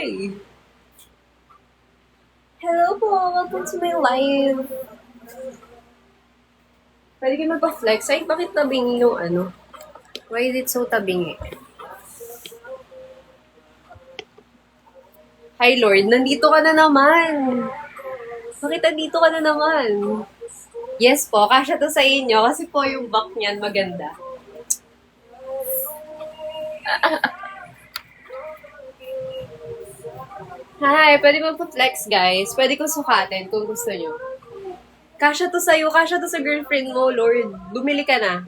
Hi! Hello po! Welcome to my live! Pwede kayo magpa-flex. Ay, bakit tabingi yung ano? Why is it so tabingi? Hi Lord, nandito ka na naman! Bakit nandito ka na naman? Yes po, kasya to sa inyo kasi po yung back niyan maganda. Hi, pwede magpa-flex guys. Pwede ko sukatin kung gusto nyo. Kasya to sa'yo, kasya to sa girlfriend mo, Lord. Bumili ka na.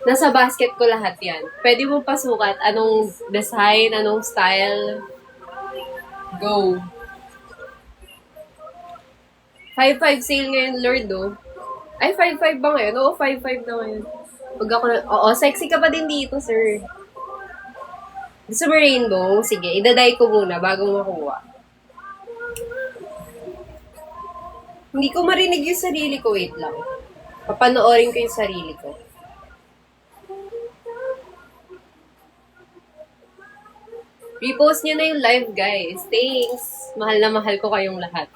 Nasa basket ko lahat yan. Pwede mo pasukat anong design, anong style. Go. 5-5 sale ngayon, Lord, oh. Ay, 5-5 ba ngayon? Oo, 5-5 na ngayon. Pag ako na, oo, sexy ka pa din dito, sir. Gusto mo rainbow? Sige, idaday ko muna bago makuha. Hindi ko marinig yung sarili ko, wait lang. Papanoorin ko yung sarili ko. Repost nyo na yung live, guys. Thanks. Mahal na mahal ko kayong lahat.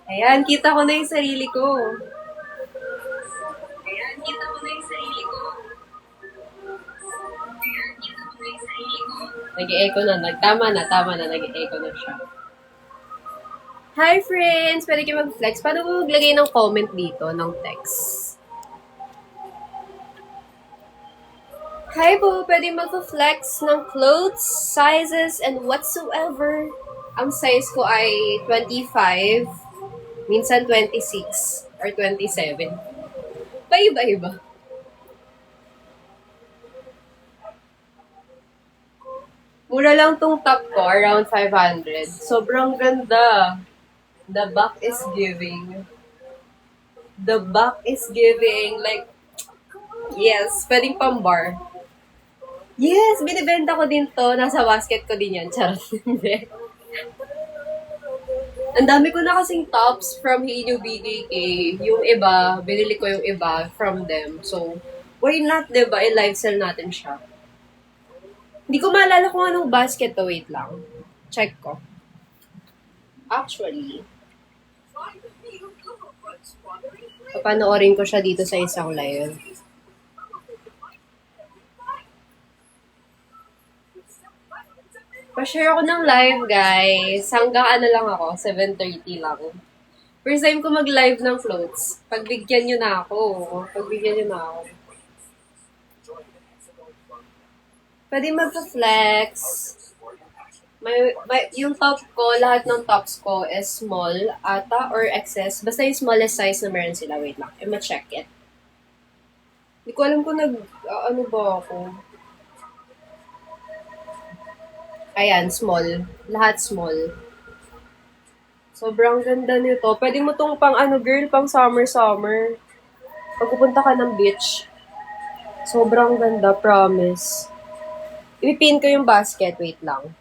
Ayan, kita ko na yung sarili ko. Ayan, kita ko na yung sarili ko. Ayan, kita ko na yung sarili ko. Nag-e-echo na. Tama na. Nag-e-echo na siya. Hi, friends! Pwede kayo mag-flex. Paano mo maglagay ng comment dito, ng text? Hi po! Pwede mag-flex ng clothes, sizes, and whatsoever. Ang size ko ay 25, minsan 26, or 27. Paiba-iba. Mura lang tong top ko, around 500. Sobrang ganda. The back is giving. The back is giving. Like, yes, pwedeng pang-bar. Yes, binibenta ko din to. Nasa basket ko din yan. Charot. Hindi. Ang dami ko na kasing tops from Hinyo BKK. Yung iba, binili ko yung iba from them. So, why not, diba? I-live sell natin siya. Hindi ko maalala kung anong basket to. Wait lang. Check ko. Actually, papanoorin ko siya dito sa isang live. Pa-share ako ng live, guys. Hanggang ano lang ako, 7:30 lang. First time ko mag-live ng floats. Pagbigyan nyo na ako. Pagbigyan nyo na ako. Pwede magpa-flex. Yung top ko, lahat ng tops ko is small ata or XS. Basta yung smallest size na meron sila. Wait lang. Ma-check it. Hindi ko alam kung ano ba ako. Ayan, small. Lahat small. Sobrang ganda nito. Pwede mo tong pang ano girl, pang summer-summer. Pag pupunta ka ng beach. Sobrang ganda, promise. Ipipin ko yung basket. Wait lang.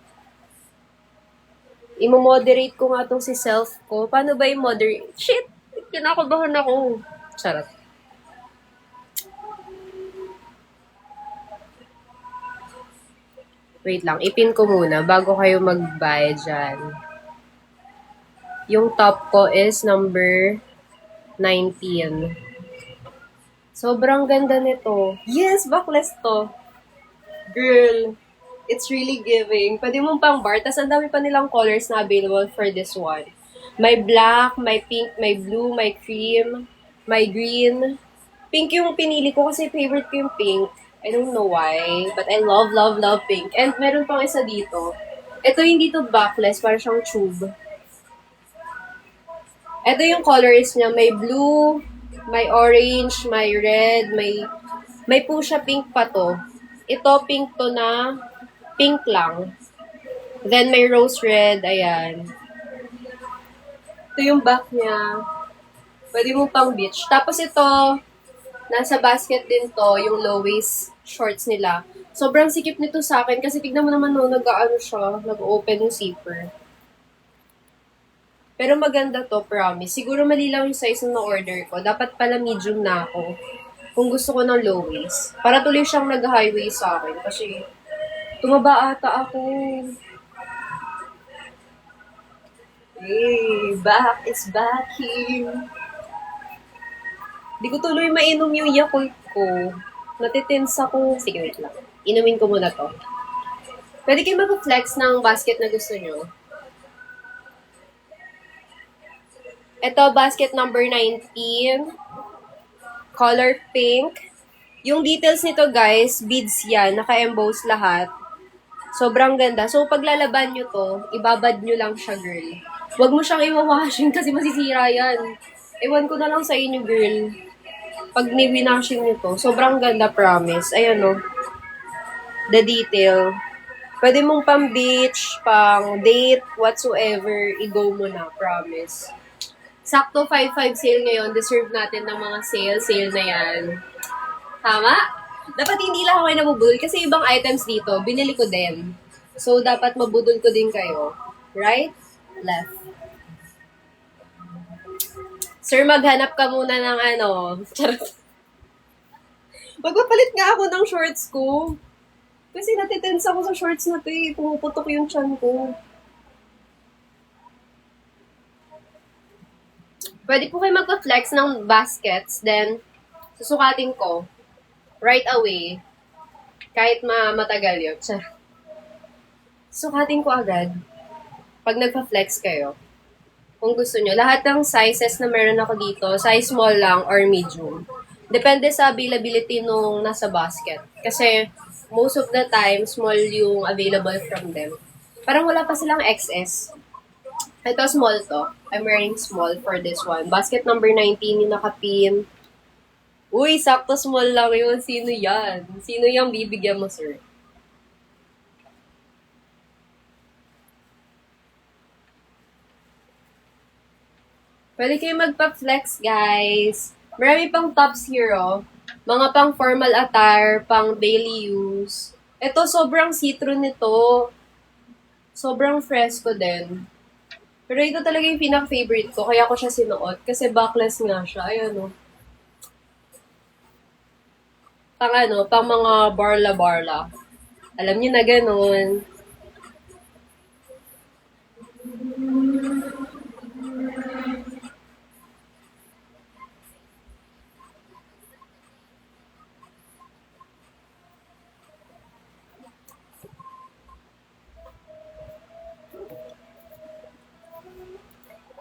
Imo-moderate ko nga tong si self ko. Paano ba i-moderate? Shit! Kinakabahan ako. Charot. Wait lang. Ipin ko muna bago kayo mag-buy dyan. Yung top ko is number 19. Sobrang ganda nito. Yes, backless to. Girl, it's really giving. Pwede mong pang bar. Tapos ang dami pa nilang colors na available for this one. May black, may pink, may blue, may cream, may green. Pink yung pinili ko kasi favorite ko yung pink. I don't know why, but I love, love, love pink. And meron pang isa dito. Ito yung dito backless, para siyang tube. Ito yung colors niya. May blue, may orange, may red, may pusha pink pa to. Ito pink to na pink lang. Then may rose red, ayan. Ito yung back niya. Pwede mo pang beach. Tapos ito, nasa basket din to, yung low-waist shorts nila. Sobrang sikip nito sa akin kasi tignan mo naman nag-ano siya, nag-open yung zipper. Pero maganda to, promise. Siguro mali lang yung size na order ko. Dapat pala medium na ako. Kung gusto ko ng low waist. Para tuloy siyang nag-high waist sa akin. Kasi tumaba ata ako. Hey, back is back here. Di ko tuloy mainom yung Yakult ko. Natitense ako. Sige, wait lang. Inumin ko muna to. Pwede kayo mag-flex ng basket na gusto nyo. Ito, basket number 19. Color pink. Yung details nito, guys, beads yan. Naka-emboss lahat. Sobrang ganda. So, pag lalaban nyo to, ibabad nyo lang siya, girl. Huwag mo siyang iwawashing kasi masisira yan. Ewan ko na lang sa inyo, girl. Pag ni-winashing nyo to, sobrang ganda, promise. Ayan, no. The detail. Pwede mong pang beach, pang date, whatsoever, i-go mo na, promise. Sakto 5-5 sale ngayon, deserve natin ng mga sale na yan. Tama? Dapat hindi lang ako kayo nabubudol kasi ibang items dito, binili ko din. So, dapat mabudol ko din kayo. Right? Left. Sir, maghanap ka muna ng ano. Charot. Magpapalit nga ako ng shorts ko. Kasi natitense ako sa shorts na to eh. Pumuputok yung chan ko. Pwede po kayo magpa-flex ng baskets. Then, susukatin ko. Right away. Kahit matagal yun. Sukatin ko agad. Pag nagpa-flex kayo. Kung gusto nyo. Lahat ng sizes na meron ako dito, size small lang or medium. Depende sa availability nung nasa basket. Kasi, most of the time, small yung available from them. Parang wala pa silang XS. Ito, small to. I'm wearing small for this one. Basket number 19 yung nakapin. Uy, sakto small lang yun. Sino yan? Sino yung bibigyan mo, sir? Pwede kayo magpa-flex, guys. Marami pang tops here, oh. Mga pang formal attire, pang daily use. Ito, sobrang see-through nito. Sobrang fresco din. Pero ito talaga yung pinaka-favorite ko, kaya ko siya sinuot. Kasi backless nga siya. Ayan, oh. Pang mga barla-barla. Alam niyo na ganun.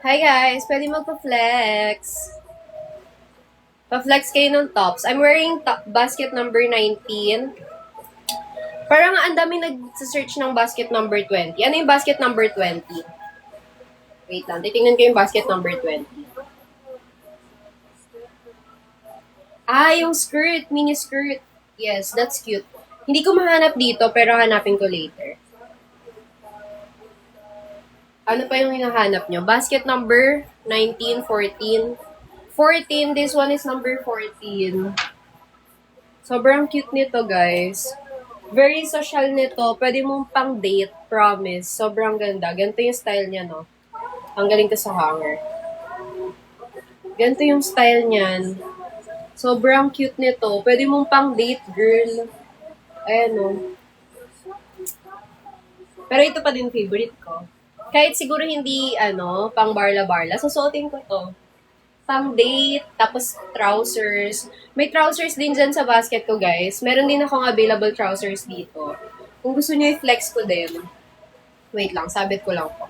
Hi guys, pwede magpa-flex. Pa-flex kayo ng tops. I'm wearing basket number 19. Parang ang dami nag-search ng basket number 20. Ano yung basket number 20? Wait lang, titingnan ko yung basket number 20. Ah, yung skirt, mini skirt. Yes, that's cute. Hindi ko mahanap dito, pero hanapin ko later. Ano pa yung hinahanap nyo? Basket number 19, 14. 14, this one is number 14. Sobrang cute nito, guys. Very social nito. Pwede mong pang date, promise. Sobrang ganda. Ganito yung style niya, no? Ang galing ko sa hanger. Ganito yung style niyan. Sobrang cute nito. Pwede mong pang date, girl. Ayan, no? Pero ito pa din favorite ko. Kahit siguro hindi, pang barla-barla, susuotin ko to. Pang date, tapos trousers. May trousers din dyan sa basket ko, guys. Meron din akong available trousers dito. Kung gusto niyo i-flex ko din. Wait lang, sabit ko lang po.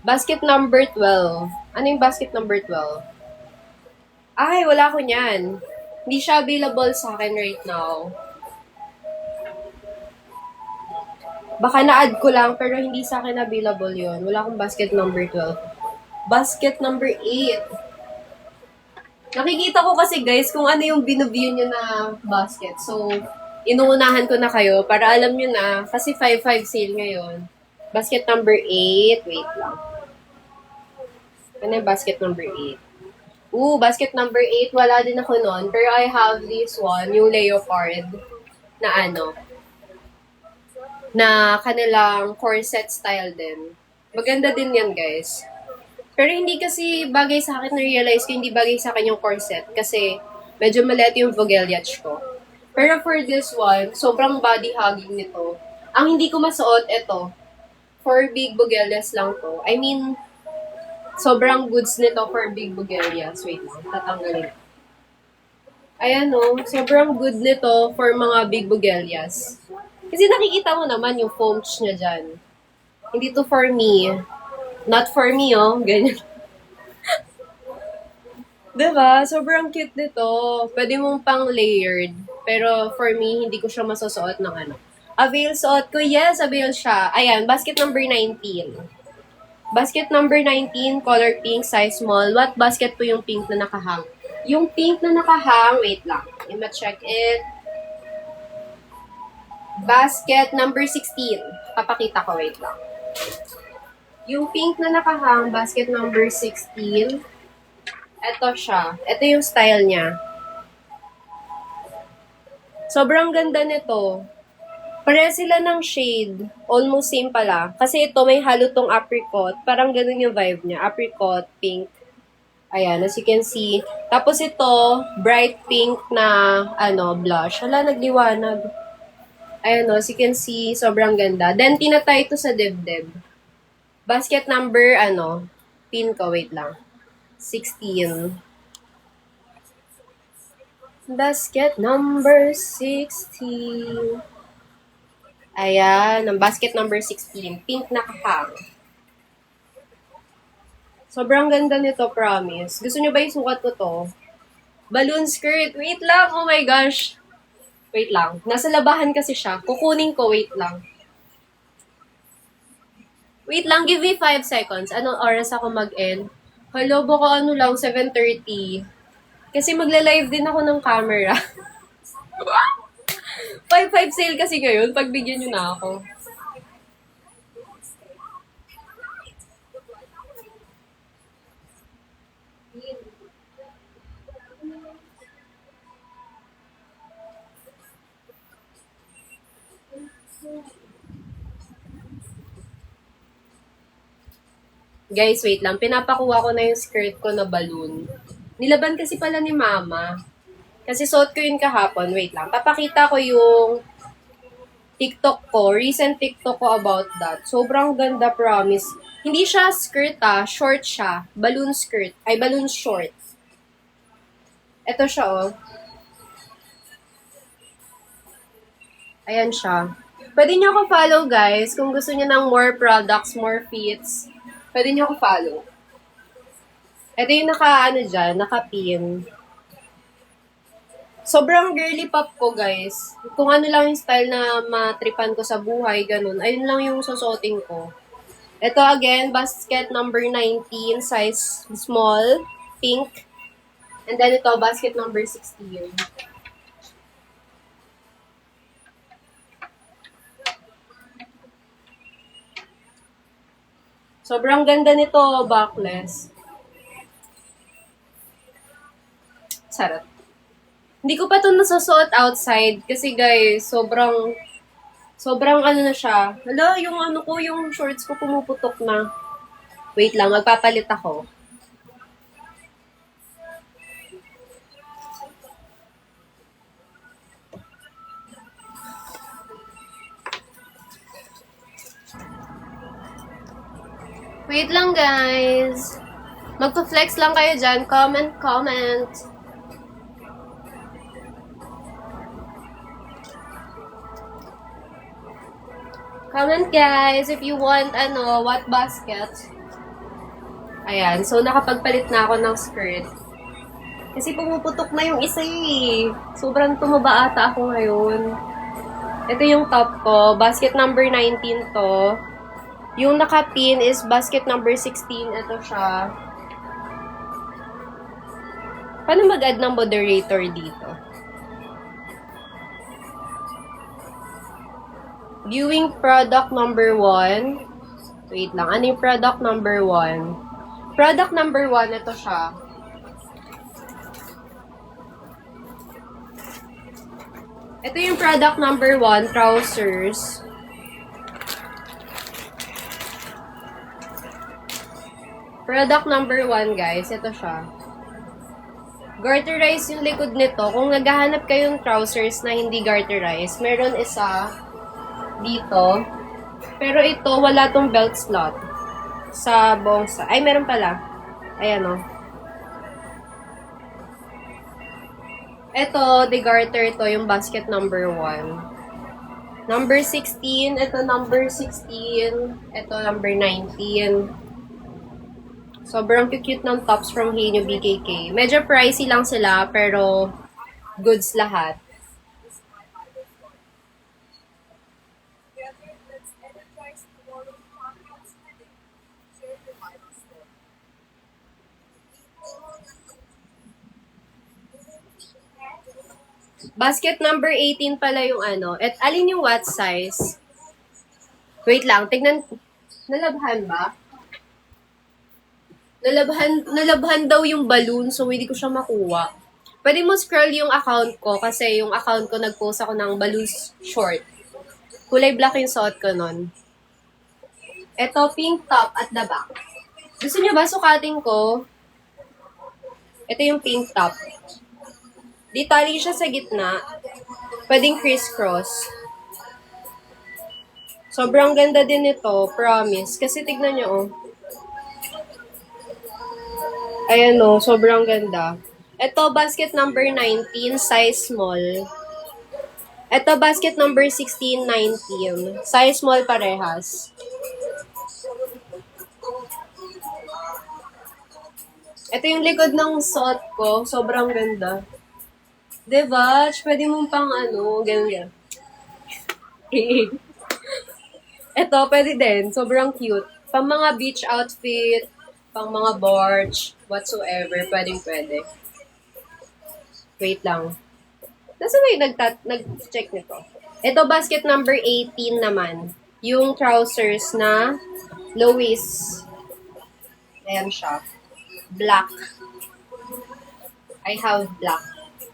Basket number 12. Ano yung basket number 12? Ay, wala ko niyan. Hindi siya available sa akin right now. Baka na-add ko lang, pero hindi sa akin available yon. Wala akong basket number 12. Basket number 8. Nakikita ko kasi guys kung ano yung binuview nyo na basket. So, inuunahan ko na kayo para alam nyo na, kasi 5-5 sale ngayon. Basket number 8. Wait lang. Ano yung basket number 8? Basket number 8. Wala din ako nun. Pero I have this one, yung leopard na na kanilang corset style din. Maganda din yan, guys. Pero hindi kasi bagay sa akin, na-realize ko hindi bagay sa akin yung corset kasi medyo maliit yung vogelage ko. Pero for this one, sobrang body hugging nito. Ang hindi ko masuot, ito. For big bugelias lang to. I mean, sobrang goods nito for big bugelias. Wait lang, tatanggalin. Ayan o, sobrang good nito for mga big bugelias. Kasi nakikita mo naman yung foams niya dyan. Hindi to for me. Not for me, oh. Ganyan. Diba? Sobrang cute nito. Pwede mong pang layered. Pero for me, hindi ko siya masusuot ng ano. Avail suot ko. Yes, avail siya. Ayan, basket number 19. Basket number 19, color pink, size small. What basket po yung pink na nakahang? Yung pink na nakahang, wait lang. Ima-check it. Basket number 16. Papakita ko, wait lang. Yung pink na nakahang, basket number 16. Ito siya. Ito yung style niya. Sobrang ganda nito. Pare sila ng shade. Almost same pala. Kasi ito may halo tong apricot. Parang ganun yung vibe niya. Apricot, pink. Ayan, as you can see. Tapos ito, bright pink na, blush. Hala, nagliwanag. Ayan, as you can see, sobrang ganda. Then, tinatay ito sa dibdib. Basket number, pin ko, wait lang. 16. Basket number 16. Ayan, ang basket number 16. Pink na kahang. Sobrang ganda nito, promise. Gusto nyo ba isukat ko to? Balloon skirt. Wait lang, oh my gosh. Wait lang. Nasa labahan kasi siya. Kukunin ko, wait lang. Wait lang, give me 5 seconds. Anong oras ako mag-end? Hello, baka 7:30. Kasi magla-live din ako ng camera. 5-5 sale kasi ngayon. Pagbigyan nyo na ako. Guys, wait lang. Pinapakuha ko na yung skirt ko na balloon. Nilaban kasi pala ni Mama. Kasi suot ko yun kahapon. Wait lang. Papakita ko yung TikTok ko. Recent TikTok ko about that. Sobrang ganda, promise. Hindi siya skirt short siya. Balloon skirt. Ay, balloon short. Ito siya, oh. Ayan siya. Pwede niyo ako follow, guys. Kung gusto niyo ng more products, more fits, pwede niyo ako follow. Ito yung naka-pin. Sobrang girly pop ko, guys. Kung ano lang yung style na matripan ko sa buhay, ganun. Ayun lang yung susuotin ko. Ito again, basket number 19, size small, pink. And then ito, basket number 16. Sobrang ganda nito, backless. Sarap. Hindi ko pa ito nasusuot outside kasi guys, sobrang na siya. Hala, yung shorts ko pumuputok na. Wait lang, magpapalit ako. Wait lang, guys. Magpa-flex lang kayo dyan. Comment. Comment, guys, if you want, what basket. Ayan. So, nakapagpalit na ako ng skirt. Kasi pumuputok na yung isa eh. Sobrang tumaba ata ako ngayon. Ito yung top ko. Basket number 19 to. Yung naka-pin is basket number 16. Ito siya. Paano mag-add ng moderator dito? Viewing product number 1. Wait lang. Ano yung product number 1? Product number 1, ito siya. Ito yung product number 1, trousers. Product number 1, guys. Ito siya. Garterize yung likod nito. Kung naghahanap kayong trousers na hindi garterize, meron isa dito. Pero ito, wala tong belt slot sa buong sa... Ay, meron pala. Ayan, o. Ito, the garter to, yung basket number 1. Number 16, ito number 16. Ito number 19. Sobrang cute ng tops from Haenyeo BKK. Medyo pricey lang sila, pero goods lahat. Basket number 18 pala yung ano. At alin yung what size? Wait lang, tignan. Nalabhan ba? Nalabhan daw yung balloon, so hindi ko siya makuha. Pwede mo scroll yung account ko kasi yung account ko nag-post ako ng balloon short. Kulay black yung suot ko nun. Ito, pink top at the back. Gusto nyo ba sukatin ko? Ito yung pink top. Di tali siya sa gitna. Pwedeng crisscross. Sobrang ganda din ito, promise. Kasi tignan nyo, oh. Ayan, oh, sobrang ganda. Ito, basket number 19, size small. Ito, basket number 16, 19. Size small parehas. Ito yung likod ng suot ko. Sobrang ganda. Diba? Pwede mong pang ano, ganyan. Ito, pwede din. Sobrang cute. Pang mga beach outfit, pang mga barge, whatsoever. Pwede. Wait lang. Nasa may nag-check nito? Ito, basket number 18 naman. Yung trousers na low waist. Ayan siya. Black. I have black.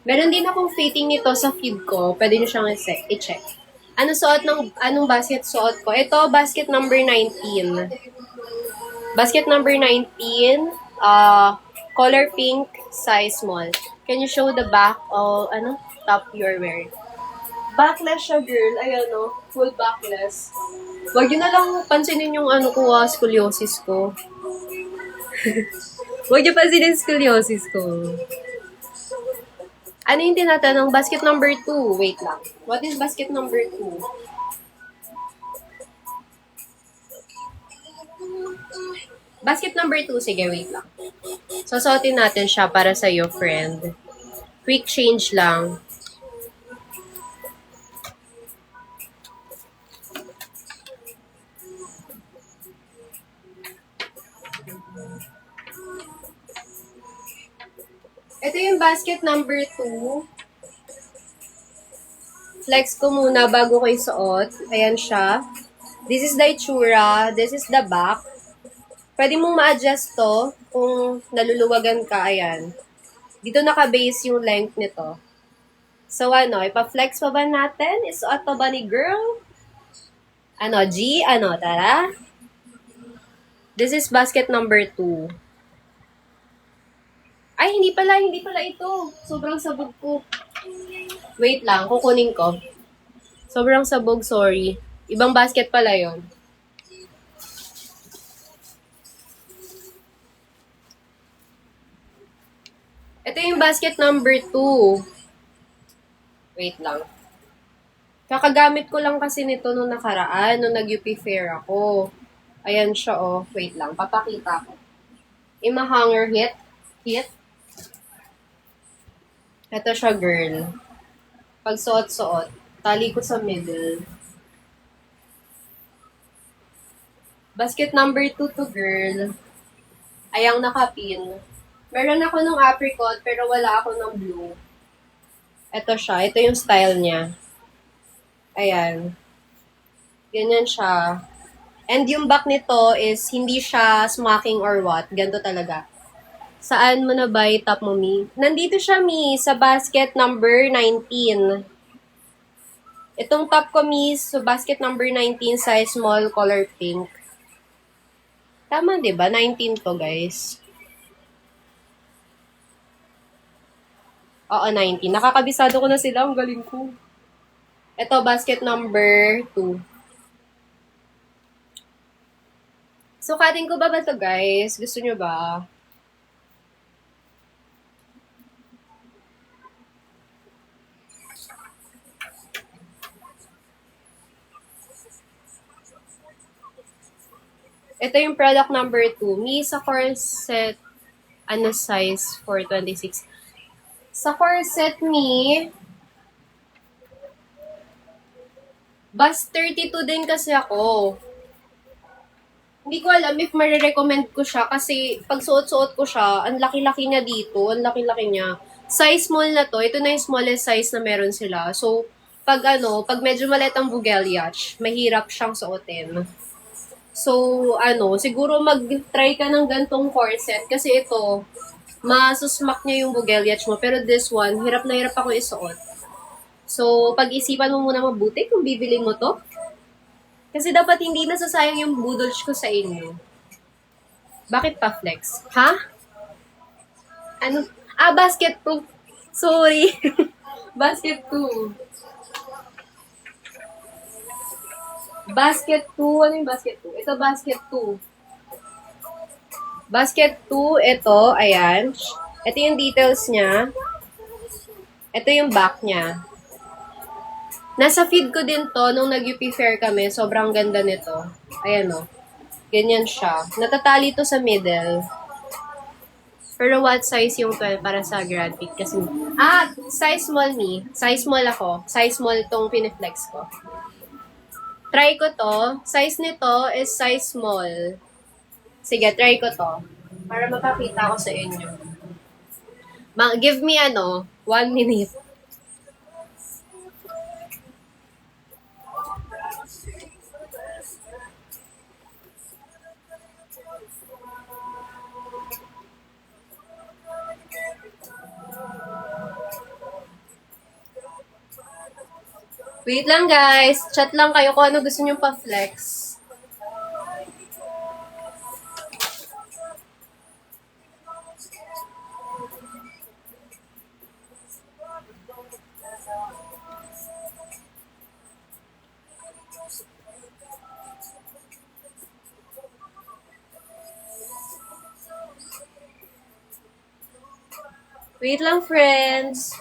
Meron din akong fitting nito sa feed ko. Pwede nyo siyang i-check. Anong basket suot ko? Ito, basket number 19. Basket number 19, color pink, size small. Can you show the back o top you're wearing? Backless siya, girl. Ayan, no? Full backless. Wag yun na lang pansinin yung scoliosis ko. Wag yun pansinin scoliosis ko. Ano yung tinatanong? Basket number 2. Wait lang. What is basket number 2? Basket number 2. Sige, wait lang. Susuotin natin siya para sa'yo, friend. Quick change lang. Ito yung basket number 2. Flex ko muna bago ko isuot. Ayan siya. This is the itsura. This is the back. Pwede mong ma-adjust to kung naluluwagan ka. Ayan. Dito naka-base yung length nito. So ipa-flex pa ba natin? Isuot pa ba ni girl? G? Tara? This is basket number 2. Ay, hindi pala ito. Sobrang sabog ko. Wait lang, kukunin ko. Sobrang sabog, sorry. Ibang basket pala yon. Ito yung basket number 2. Wait lang. Kakagamit ko lang kasi nito nung nakaraan, nung nag-UP Fair ako. Ayan siya, oh. Wait lang, papakita ko. Ima-hanger hit. Ito siya, girl. Pag suot-suot, tali ko sa middle. Basket number 2 to, girl. Ayang nakapin. Meron ako ng apricot, pero wala ako ng blue. Ito siya. Ito yung style niya. Ayan. Ganyan siya. And yung back nito is hindi siya smocking or what. Ganito talaga. Saan mo na ba top mo, Mi? Nandito siya, Mi, sa basket number 19. Itong top ko, Mi, sa basket number 19, size small, color pink. Tama, di ba? 19 to, guys. Oo, 19. Nakakabisado ko na sila. Ang galing ko. Ito, basket number 2. Sukatin ko ba to, guys? Gusto nyo ba? Ito yung product number 2. Mi sa corset, size for 26. Sa corset mi, bus 32 din kasi ako. Hindi ko alam if marirecommend ko siya kasi pag suot-suot ko siya, ang laki-laki niya dito, ang laki-laki niya. Size small na to, ito na yung smallest size na meron sila. So, pag medyo maliit ang Bugaliach, mahirap siyang suotin. So, siguro mag-try ka ng gantong corset kasi ito, masusmak niya yung Bugaliach mo. Pero this one, hirap na hirap ako isuot. So, pag-isipan mo muna mabuti kung bibilin mo to. Kasi dapat hindi nasasayang yung budolch ko sa inyo. Bakit pa flex? Ha? Ano? Basket 2. Sorry. Basket 2. Basket 2. Ano yung basket 2? Ito basket 2. Basket 2, ito, ayan. Ito yung details niya. Ito yung back niya. Nasa feed ko din to nung nag-UP Fair kami. Sobrang ganda nito. Ayan o. Ganyan siya. Natatali to sa middle. Pero what size yung 12 para sa grad pick? Kasi, size small me. Size small ako. Size small tong piniflex ko. Try ko to. Size nito is size small. Sige, try ko to. Para mapakita ko sa inyo. Give me 1 minute. Wait lang guys. Chat lang kayo kung ano gusto nyo pa-flex. Wait lang, friends.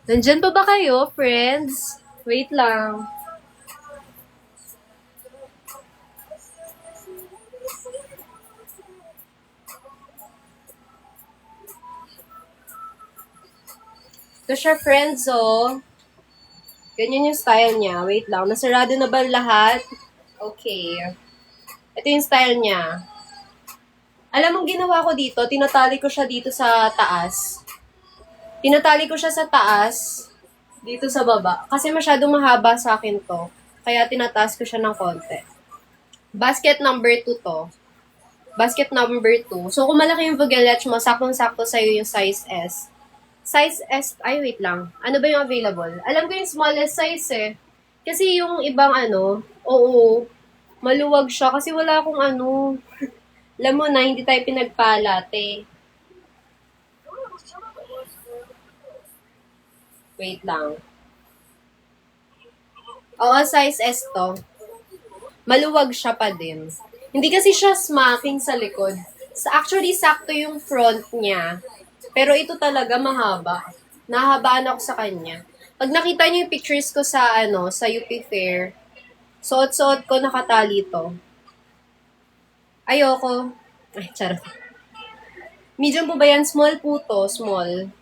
Nandyan pa ba kayo, friends? Wait lang. Ito siya, friends, oh. Ganyan yung style niya. Wait lang. Nasarado na ba lahat? Okay. Ito yung style niya. Alam mong ginawa ko dito, tinatali ko siya dito sa taas. Tinatali ko siya sa taas, dito sa baba. Kasi masyadong mahaba sa akin to. Kaya tinataas ko siya ng konti. Basket number 2 to. Basket number 2. So, kung malaki yung Bugaliach mo, saktong-sakto sa'yo yung size S. Size S, wait lang. Ano ba yung available? Alam ko yung smallest size eh. Kasi yung ibang oo, maluwag siya. Kasi wala akong alam mo na, hindi tayo pinagpalat eh. Wait lang. Oo, size S to. Maluwag siya pa din. Hindi kasi siya smacking sa likod. Actually, sakto yung front niya. Pero ito talaga mahaba. Nahabaan ako sa kanya. Pag nakita niyo yung pictures ko sa sa UP Fair, suot-suot ko nakatali to. Ayoko. Ay, charot. Medium po ba yan? Small po to. Small.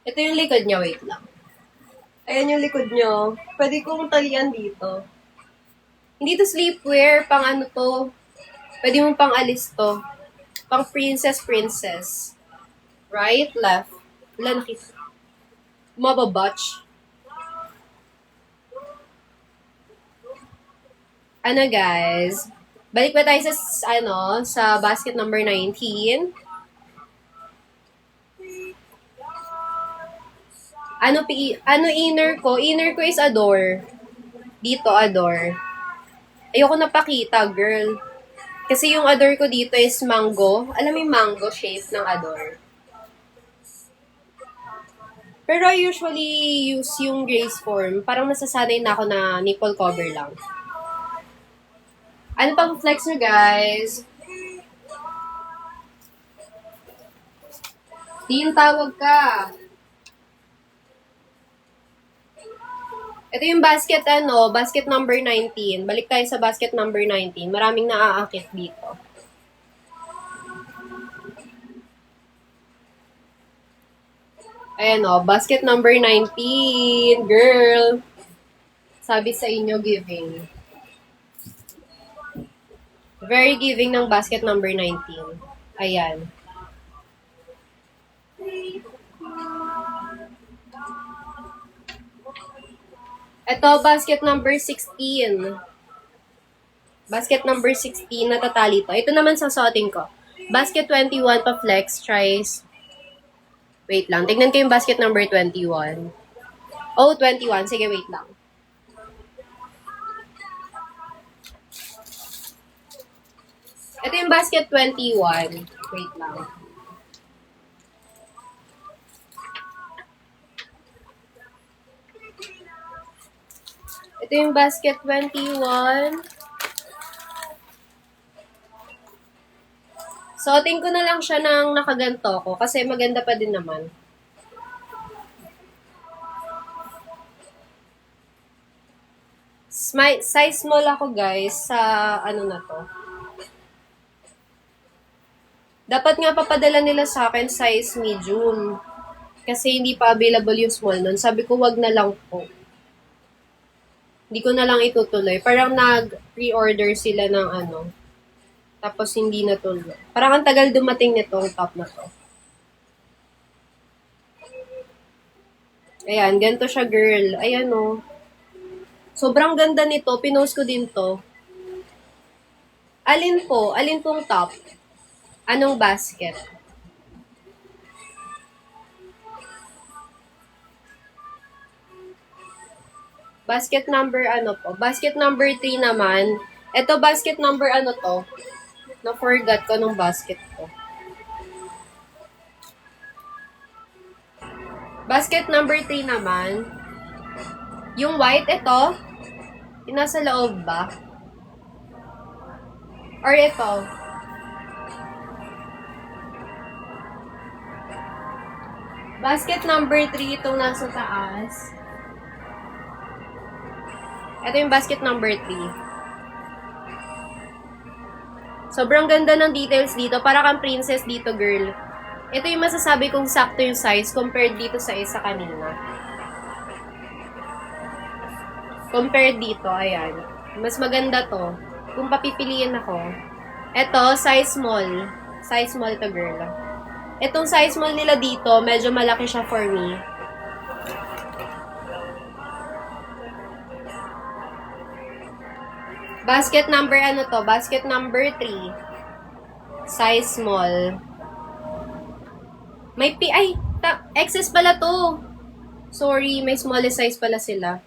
Ito yung likod niya. Wait lang. Ayan yung likod niyo. Pwede kong talian dito. Hindi to sleepwear. Pang to. Pwede mong pang alis to. Pang princess. Right? Left. Wala nakita. Mababatch. Guys? Balik ba tayo sa, sa basket number 19? Ano inner ko? Inner ko is adore. Dito, adore. Ayoko napakita, girl. Kasi yung adore ko dito is mango. Alam mo yung mango shape ng adore. Pero I usually use yung Grace form. Parang nasasanay na ako na nipple cover lang. Ano pang flex nyo, guys? Di yung tawag ka. Ito yung basket, basket number 19. Balik tayo sa basket number 19. Maraming naaakit dito. Ayan basket number 19. Girl. Sabi sa inyo, giving. Very giving ng basket number 19. Ayan. Ito, basket number 16. Basket number 16, natatali to. Ito naman susuotin ko. Basket 21 pa flex, tries. Wait lang, tignan ko yung basket number 21. Oh, 21. Sige, wait lang. Ito yung basket 21. Wait lang. Ito yung basket 21. Suotin ko na lang siya ng nakaganto ko kasi maganda pa din naman. Size small ako, guys, sa ano na to. Dapat nga papadala nila sa akin size medium. Kasi hindi pa available yung small nun. Sabi ko, wag na lang po. Hindi ko na lang itutuloy. Parang nag-pre-order sila ng tapos hindi natuloy. Parang ang tagal dumating nitong top na to. Ayan, ganito siya, girl. Ayan Sobrang ganda nito. Pinost ko din to. Alin po? Alin pong top? Anong basket? Basket number po? Basket number 3 naman. Ito basket number to? Na-forgot ko nung basket ko. Basket number 3 naman. Yung white, ito. Yung nasa loob ba? Or ito? Basket number 3, itong nasa taas. Ito yung basket number 3. Sobrang ganda ng details dito. Para kang princess dito, girl. Ito yung masasabi kong sakto yung size compared dito sa isa kanina. Compared dito, ayan. Mas maganda to. Kung papipiliin ako. Ito, size small. Size small to, girl. Itong size small nila dito, medyo malaki siya for me. Basket number to? Basket number 3. Size small. May excess pala to. Sorry, may smallest size pala sila.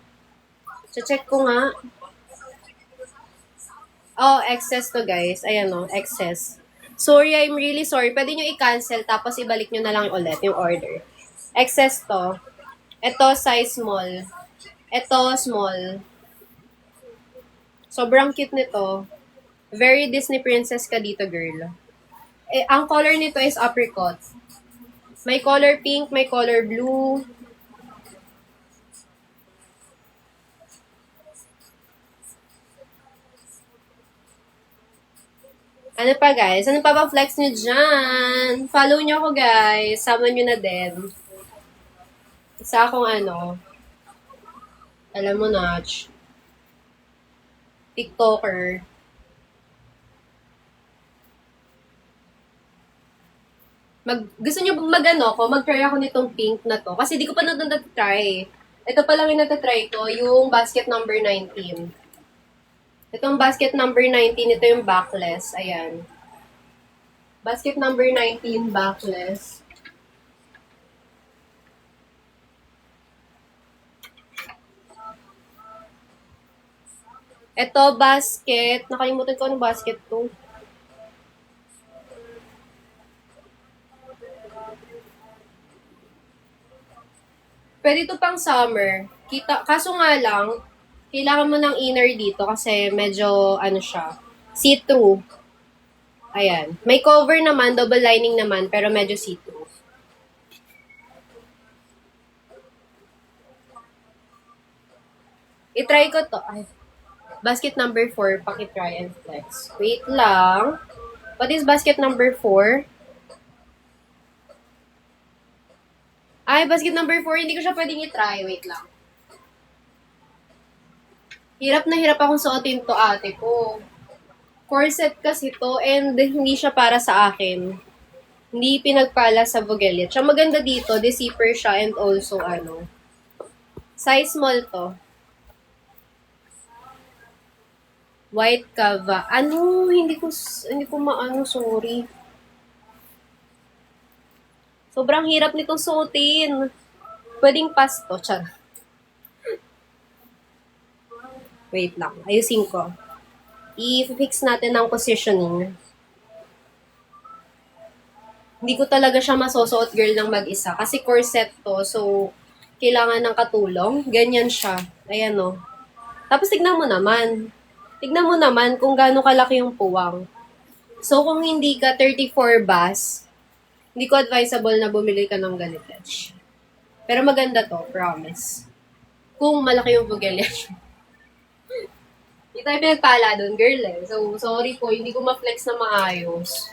Check ko nga. Oh, excess to, guys. Ayan excess. Sorry, I'm really sorry. Pwede nyo i-cancel tapos ibalik nyo na lang ulit yung order. Excess to. Ito, size small. Ito, small. Sobrang cute nito. Very Disney princess ka dito, girl. Ang color nito is apricot. May color pink, may color blue. Ano pa, guys? Ano pa bang flex nyo dyan? Follow nyo ako, guys. Sama nyo na din. Isa akong alam mo na, TikToker. Gusto nyo mag-try ako nitong pink na to. Kasi di ko pa natatry. Ito pa lang yung natatry ko, yung basket number 19. Ito Itong basket number 19, ito yung backless. Ayan. Basket number 19, backless. Ito, basket. Nakalimutan ko anong basket to. Pwede ito pang summer. Kaso nga lang, kailangan mo ng inner dito kasi medyo, ano siya, see-through. Ayan. May cover naman, double lining naman, pero medyo see-through. I-try ko to. Ay. Basket number 4, paki-try and flex. Wait lang. What is basket number 4? Ay, basket number 4, hindi ko siya pwedeng i-try. Wait lang. Hirap na hirap akong suotin to, ate ko. Corset kasi to and hindi siya para sa akin. Hindi pinagpala sa Vogelia. Siya maganda dito, the zipper siya and also size small to. White kava. Ano, hindi ko maano, sorry. Sobrang hirap nitong suotin. Pwedeng pass to, char. Wait lang, ayusin ko. I-fix natin ang positioning. Hindi ko talaga siya masusuot, girl, ng mag-isa. Kasi corset to, so kailangan ng katulong. Ganyan siya. Ayan o. Tapos tignan mo naman. Tignan mo naman kung gaano kalaki yung puwang. So, kung hindi ka 34 bas, hindi ko advisable na bumili ka ng ganito. Pero maganda to, promise. Kung malaki yung Vogelia. Hindi tayo pinagpala dun, girl eh. So, sorry po, hindi ko ma-flex na maayos.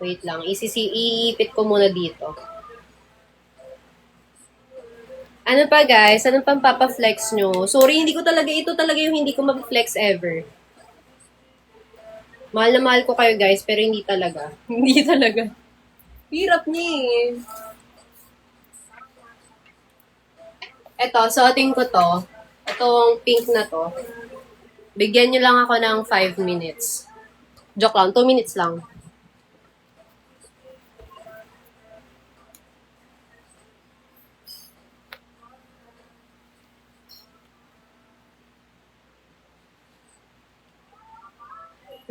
Wait lang, iipit ko muna dito. Ano pa guys? Ano pang papa-flex nyo? Sorry, ito talaga yung hindi ko ma-flex ever. Mahal na mahal ko kayo guys, pero hindi talaga. Hindi talaga. Hirap niya eh. Eto, suotin ko to. Itong pink na to. Bigyan nyo lang ako ng 5 minutes. Joke lang, 2 minutes lang.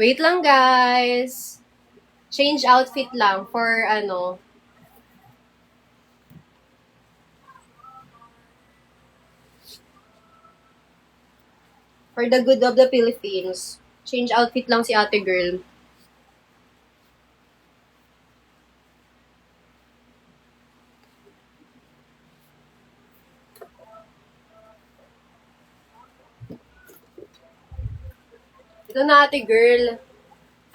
Wait lang, guys. Change outfit lang for for the good of the Philippines. Change outfit lang si ate girl. Ito na ate girl.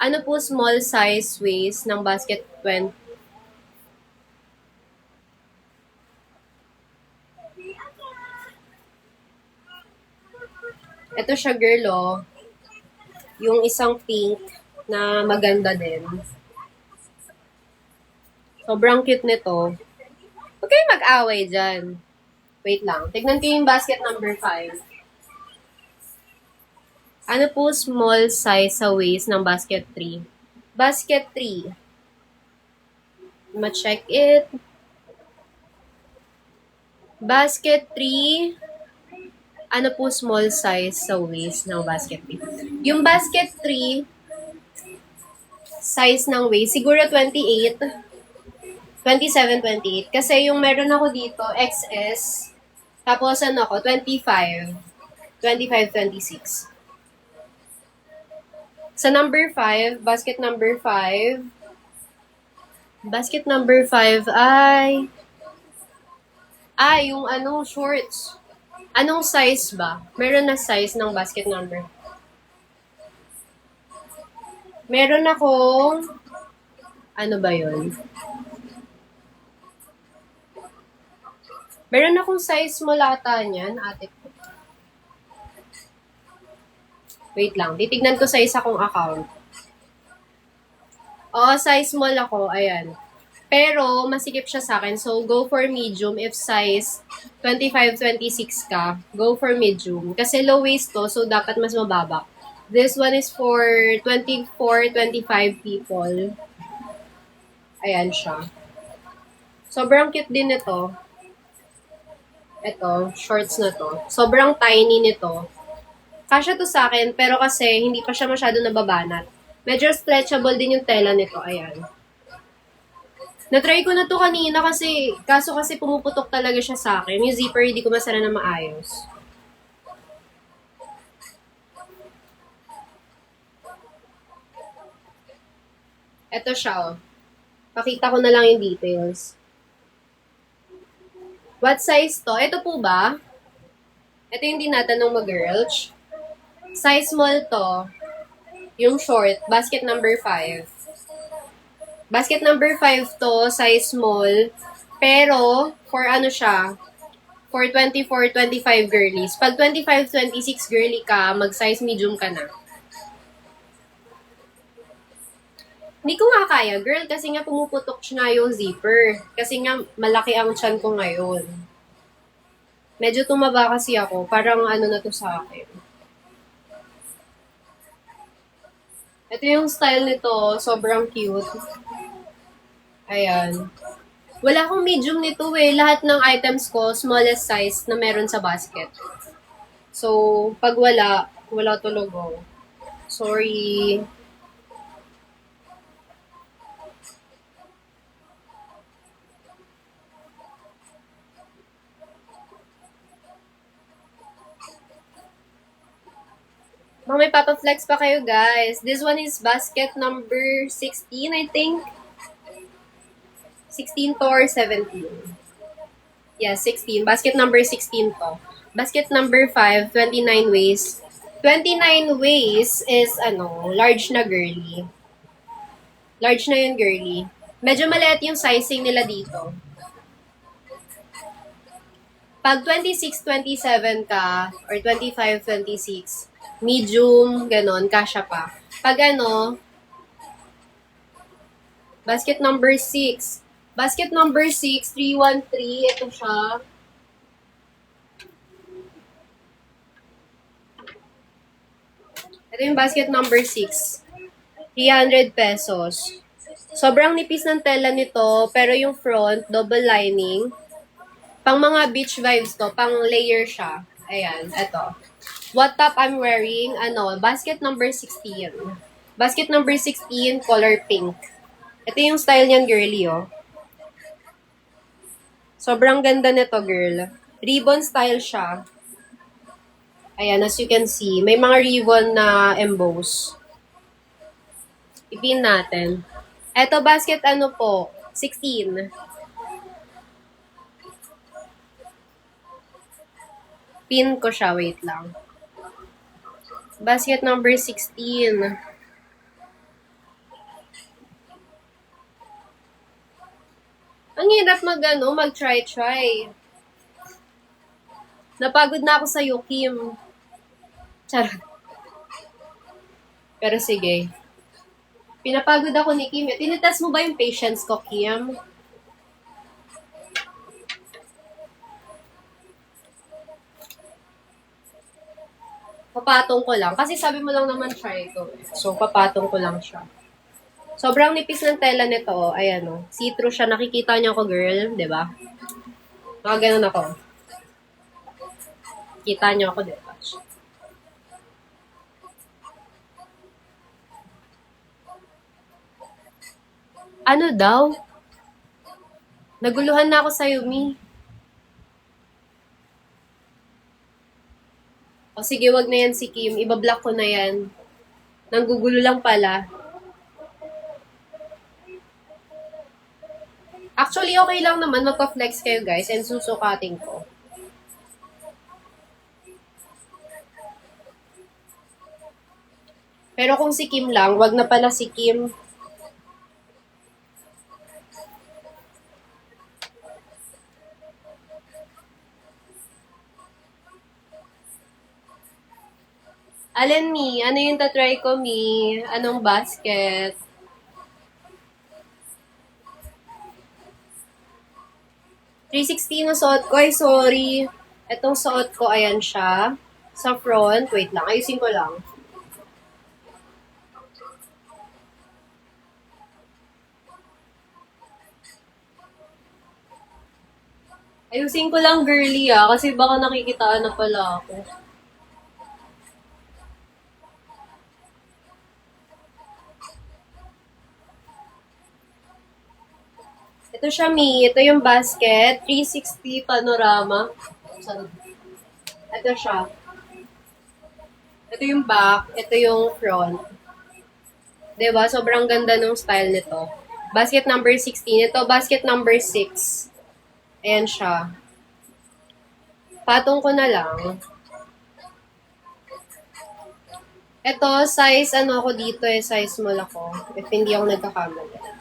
Ano po small size waist ng basket 20? Ito siya girl oh. Yung isang pink na maganda din. Sobrang cute nito. Huwag kayong mag-away dyan. Wait lang. Tignan ko yung basket number 5. Ano po small size sa waist ng basket 3? Basket 3. Ma-check it. Basket 3. Ano po small size sa waist ng basket 3? Yung basket 3, size ng waist, siguro 28. 27, 28. Kasi yung meron ako dito, XS. Tapos 25. 25, 26. Sa number 5, basket number 5. Basket number 5 ay... yung shorts. Anong size ba? Meron na size ng basket number. Meron akong... Ano ba yun? Meron akong size small ata niyan, ate ko. Wait lang, titignan ko sa isa kong account. Oo, size small ako, ayan. Pero, masikip siya sa akin. So, go for medium. If size 25-26 ka, go for medium. Kasi low waist to, so dapat mas mababa. This one is for 24-25 people. Ayan siya. Sobrang cute din ito. Ito, shorts na to. Sobrang tiny nito. Kasya to sa akin, pero kasi hindi pa siya masyado nababanat. Medyo stretchable din yung tela nito. Ayan. Na-try ko na to kanina kasi, kaso kasi pumuputok talaga siya sa akin. Yung zipper, hindi ko masara na maayos. Ito siya, oh. Pakita ko na lang yung details. What size to? Ito po ba? Ito yung tinatanong mo, girls. Size small to. Yung short, basket number 5. Basket number 5 to, size small. Pero, for ano siya, for 24-25 girlies. Pag 25-26 girly ka, mag-size medium ka na. Hindi ko nga kaya, girl, kasi nga pumuputok siya yung zipper. Kasi nga, malaki ang tiyan ko ngayon. Medyo tumaba kasi ako. Parang ano na to sa akin. Ito yung style nito. Sobrang cute. Ayan. Wala akong medium nito eh. Lahat ng items ko, smallest size na meron sa basket. So, pag wala tulog ko. Sorry. Baka may papaflex pa kayo, guys. This one is basket number 16, I think. 16 to or 17. Yeah, 16. Basket number 16 to. Basket number 5, 29 waist. 29 waist is, large na girly. Large na yun, girly. Medyo maliit yung sizing nila dito. Pag 26-27 ka, or 25-26, medium, ganon, kasya pa. Pag basket number 6. Basket number 6, 313, ito siya. Ito yung basket number 6. 300 pesos. Sobrang nipis ng tela nito, pero yung front, double lining. Pang mga beach vibes to, pang layer siya. Ayan, ito. What top I'm wearing, basket number 16. Basket number 16, color pink. Ito yung style niyan, girly, oh. Sobrang ganda nito, girl. Ribbon style siya. Ayan, as you can see, may mga ribbon na emboss. Ipin natin. Ito, basket po, 16. Pin ko siya, wait lang. Basket number 16. Ang hirap mag-try-try. Napagod na ako sa Yukim. Charot. Pero sige. Pinapagod ako ni Kim. Tinitest mo ba yung patience ko, Kim? Papatong ko lang. Kasi sabi mo lang naman try ko. So, papatong ko lang siya. Sobrang nipis ng tela nito. Ayan o. See-through siya. Nakikita niyo ako, girl. Diba? Nakaganon ako. Kita niyo ako, diba? Ano daw? Naguluhan na ako sa Yumi. O sige, wag na yan si Kim. Ibablock ko na yan. Nanggugulo lang pala. Actually, okay lang naman magpa-flex kayo, guys, and susukatin ko. Pero kung si Kim lang, wag na pala si Kim. Alin, Mi? Ano yung tatry ko, Mi? Anong basket? 360 na suot ko. Ay, sorry. Itong suot ko, ayan siya. Sa front. Wait lang. Ayusin ko lang. Ayusin ko lang, girly, kasi baka nakikitaan na pala ako. Ito siya, Mi. Ito yung basket. 360 panorama. Ito siya. Ito yung back. Ito yung front. Diba? Sobrang ganda ng style nito. Basket number 16. Ito, basket number 6. Ayan siya. Patong ko na lang. Ito, size, ako dito size small ako. If hindi ako nagkakamali.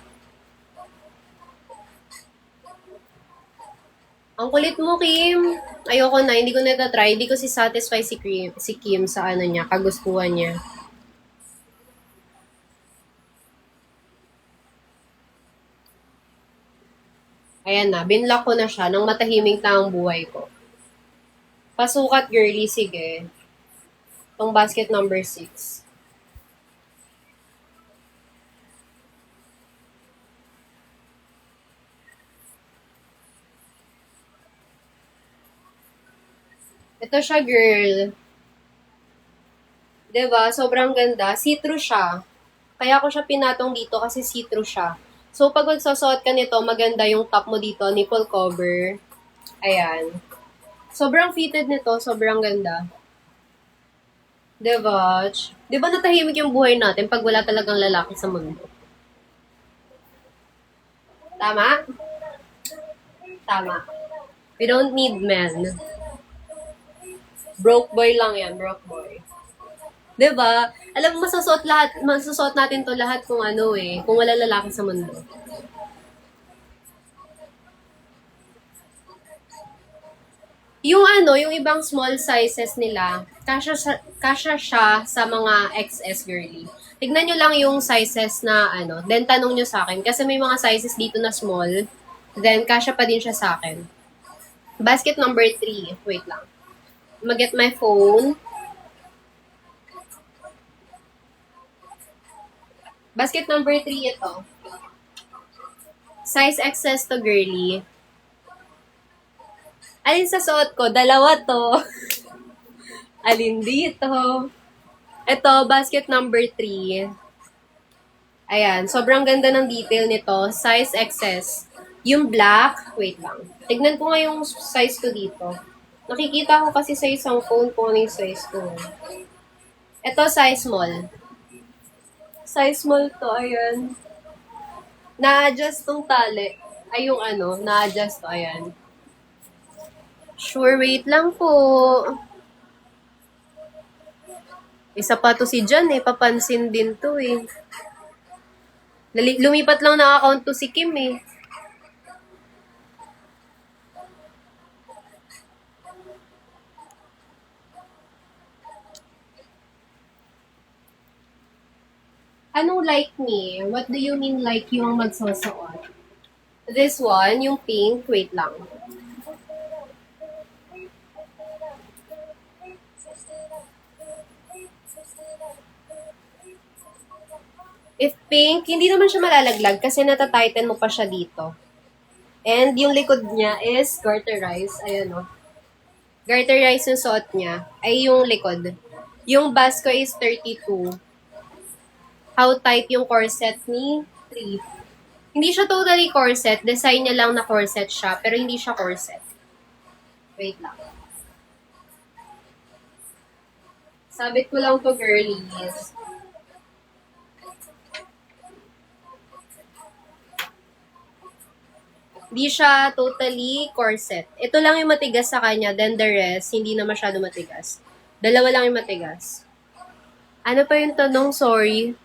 Ang kulit mo, Kim. Ayoko na, hindi ko na-try. Hindi ko satisfy si Kim sa niya, kagustuhan niya. Ayan na, binlock ko na siya nang matahiming na ang buhay ko. Pasukat, girly, sige. Itong basket number 6. Ito siya, girl. Diba? Sobrang ganda. See-through siya. Kaya ko siya pinatong dito kasi see-through siya. So, pag magsusuot ka nito, maganda yung top mo dito, nipple cover. Ayan. Sobrang fitted nito, sobrang ganda. Diba? Diba natahimik yung buhay natin pag wala talagang lalaki sa mundo? Tama? Tama. We don't need men. Broke boy lang yan, broke boy. Diba? Alam mo, masusuot natin to lahat kung kung wala lalaki sa mundo. Yung ibang small sizes nila, kasya siya sa mga XS girly. Tignan nyo lang yung sizes na then tanong nyo sa akin. Kasi may mga sizes dito na small, then kasya pa din siya sa akin. Basket number 3. Wait lang. Mag-get my phone. Basket number 3 ito. Size XS to girly. Alin sa suot ko? Dalawa to. Alin dito? Ito, basket number 3. Ayan, sobrang ganda ng detail nito. Size XS. Yung black, wait lang. Tignan ko nga yung size ko dito. Nakikita ko kasi sa isang phone kung ano yung size ko. Ito, size small. Size small to, ayan. Na-adjust tong tali. Ay, yung na-adjust to, ayan. Sure, wait lang po. Isa pa to si Jan papansin din to Lumipat lang na account to si Kim Anong like me? What do you mean like yung magsusuot? This one, yung pink, wait lang. If pink, hindi naman siya malalaglag kasi natatighten mo pa siya dito. And yung likod niya is garterized. Ayan Garterized yung suot niya. Ay yung likod. Yung bust ko is 32. How tight yung corset ni 3. Hindi siya totally corset. Design niya lang na corset siya. Pero hindi siya corset. Wait lang. Sabit ko lang to girlies. Hindi siya totally corset. Ito lang yung matigas sa kanya, then the rest, hindi na masyado matigas. Dalawa lang yung matigas. Ano pa yung tanong? Sorry.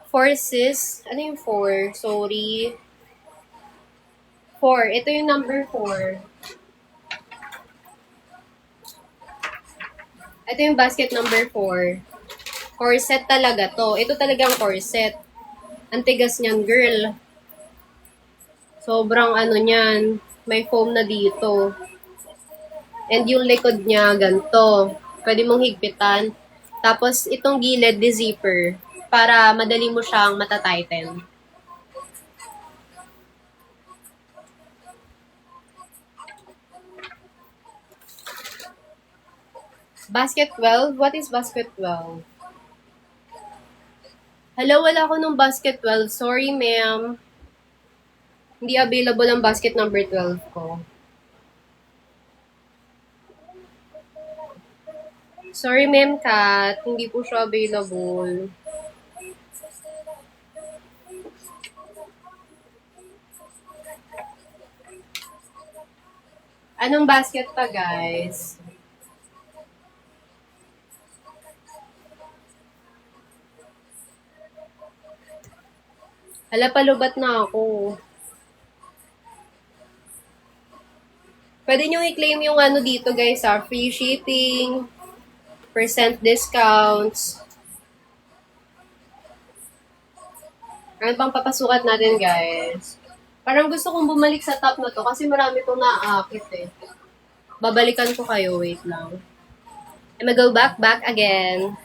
4 sis? Ano yung 4? Sorry. 4. Ito yung number 4. Ito yung basket number 4. Corset talaga to. Ito talagang corset. Ang tigas niyan, girl. Sobrang niyan. May foam na dito. And yung likod niya, ganito. Pwede mong higpitan. Tapos, itong gilid, di zipper. Para madali mo siyang matatighten. Basket 12? What is basket 12? Hello, wala ko nung basket 12. Sorry, ma'am. Hindi available ang basket number 12 ko. Sorry, ma'am Kat. Hindi po siya available. Anong basket pa, guys? Hala, palubat na ako. Pwede nyo i-claim yung ano dito, guys, free shipping, percent discounts. Ano pang papasukat natin, guys? Parang gusto kong bumalik sa top na to kasi marami itong naaakit eh. Babalikan ko kayo, wait lang. I'm gonna go back again.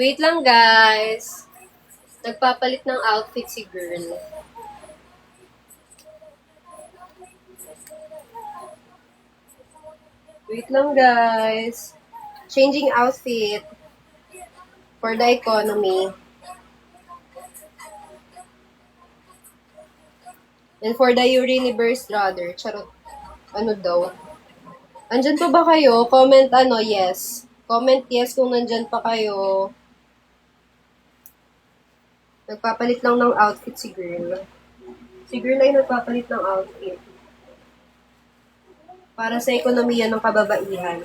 Wait lang, guys. Nagpapalit ng outfit si girl. Wait lang, guys. Changing outfit for the economy. And for the Universe rather. Charot. Ano daw? Andyan pa ba kayo? Comment yes. Comment yes kung nandyan pa kayo. Nagpapalit lang ng outfit si girl. Si girl ay nagpapalit ng outfit. Para sa ekonomiya ng kababaihan.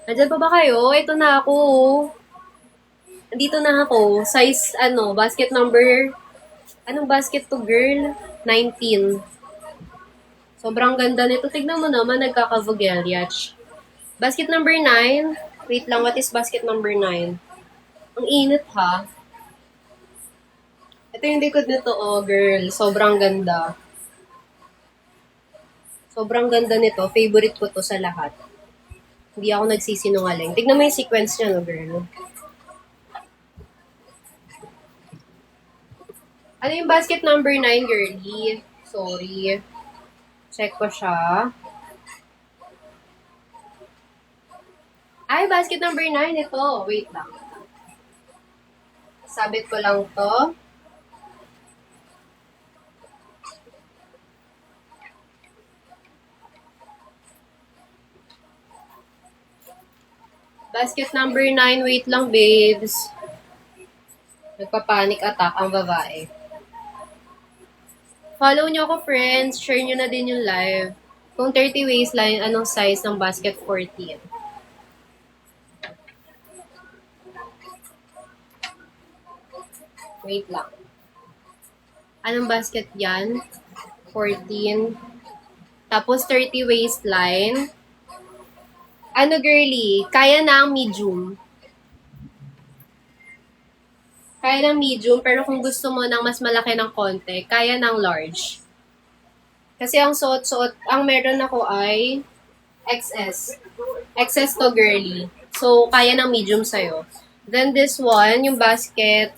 Andyan pa ba kayo? Ito na ako. Andito na ako. Size, basket number, anong basket to, girl? 19. Sobrang ganda nito. Tignan mo naman, nagkaka-vogeliage. Basket number 9. Wait lang, what is basket number 9? Ang init, ha? Ito yung likod nito, girl. Sobrang ganda. Sobrang ganda nito. Favorite ko to sa lahat. Hindi ako nagsisinungaling. Tignan mo yung sequence niya, no, girl. Ano yung basket number 9, girlie? Sorry. Check ko siya. Ay, basket number 9 ito. Wait lang. Sabit ko lang to. Basket number 9. Wait lang, babes. Nagpa-panic attack ang babae. Follow nyo ako, friends. Share nyo na din yung live. Kung 30 waistline, anong size ng basket 14? Wait lang. Anong basket yan? 14. Tapos 30 waistline. Ano, girly? Kaya na ang medium. Kaya ng medium, pero kung gusto mo ng mas malaki ng konti, kaya ng large. Kasi ang suot-suot, ang meron ako ay XS. XS to, girly. So, kaya ng medium sa'yo. Then this one, yung basket,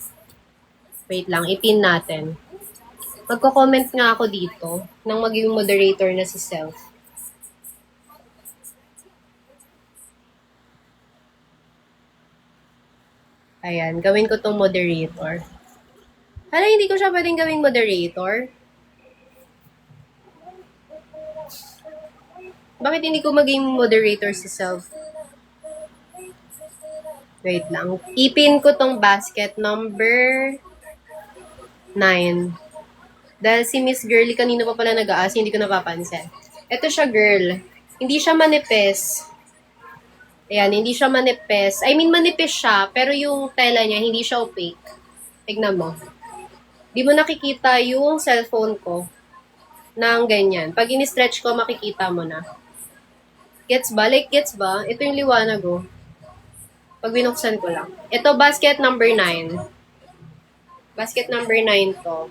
wait lang, ipin natin. Magko-comment nga ako dito nang maging moderator na si Self. Ayan, gawin ko tong moderator. Hala, hindi ko siya pwedeng gawing moderator. Bakit hindi ko maging moderator si Self? Wait lang. Ipin ko tong basket number 9. Dahil si Miss Girly kanina pa pala nag-aas, hindi ko napapansin. Ito siya, girl. Hindi siya manipis. Ayan, hindi siya manipis. I mean, manipis siya, pero yung tela niya, hindi siya opaque. Tignan mo. Di mo nakikita yung cellphone ko ng ganyan. Pag in-stretch ko, makikita mo na. Gets ba? Like, gets ba? Ito yung liwanag, oh. Pag binuksan ko lang. Ito, basket number 9. Basket number 9 to.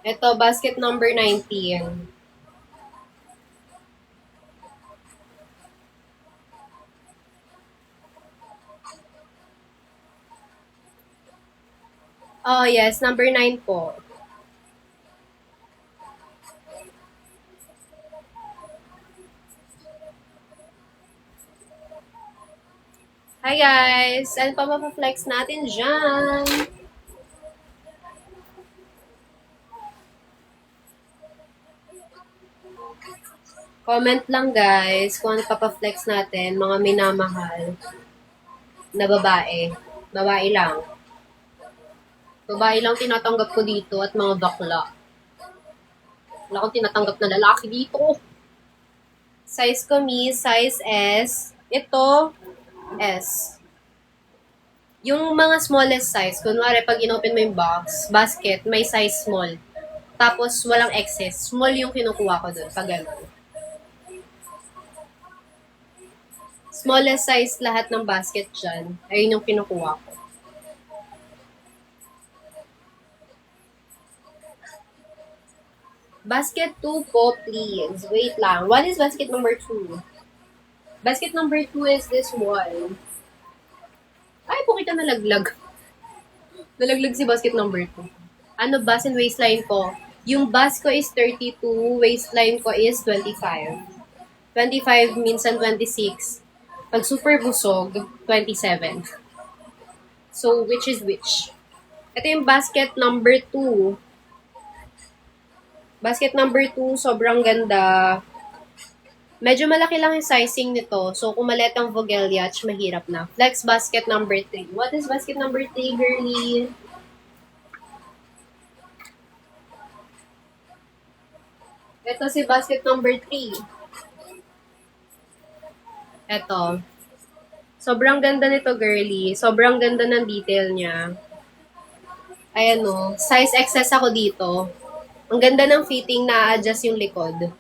Ito, basket number 19. Oh, yes. Number 9 po. Hi, guys! Ano pa mapaflex natin dyan? Comment lang, guys, kung ano papaflex natin, mga minamahal na babae. Babae lang. Babae lang tinatanggap ko dito at mga bakla. Wala akong tinatanggap na lalaki dito. Size ko, size S. Ito, S. Yung mga smallest size, kunwari pag inopen mo yung basket, may size small. Tapos walang excess. Small yung kinukuha ko dun, pag gano'n. Smallest size lahat ng basket dyan, ayun yung kinukuha ko. Basket 2 po, please. Wait lang. What is basket number 2? Basket number 2 is this one. Ay, po kita nalaglag. Nalaglag si basket number 2. Ano bust and waistline ko? Yung bust ko is 32, waistline ko is 25. 25 minsan 26. Pag super busog, 27. So, which is which? Ito yung basket number 2. Basket number 2, sobrang ganda. Medyo malaki lang yung sizing nito. So, kung maliit ang Vogelliach, mahirap na. Flex basket number 3. What is basket number 3, girly? Ito si basket number 3. Ito. Sobrang ganda nito, girly. Sobrang ganda ng detail niya. Ayan o. Size XS ako dito. Ang ganda ng fitting, na-adjust yung likod.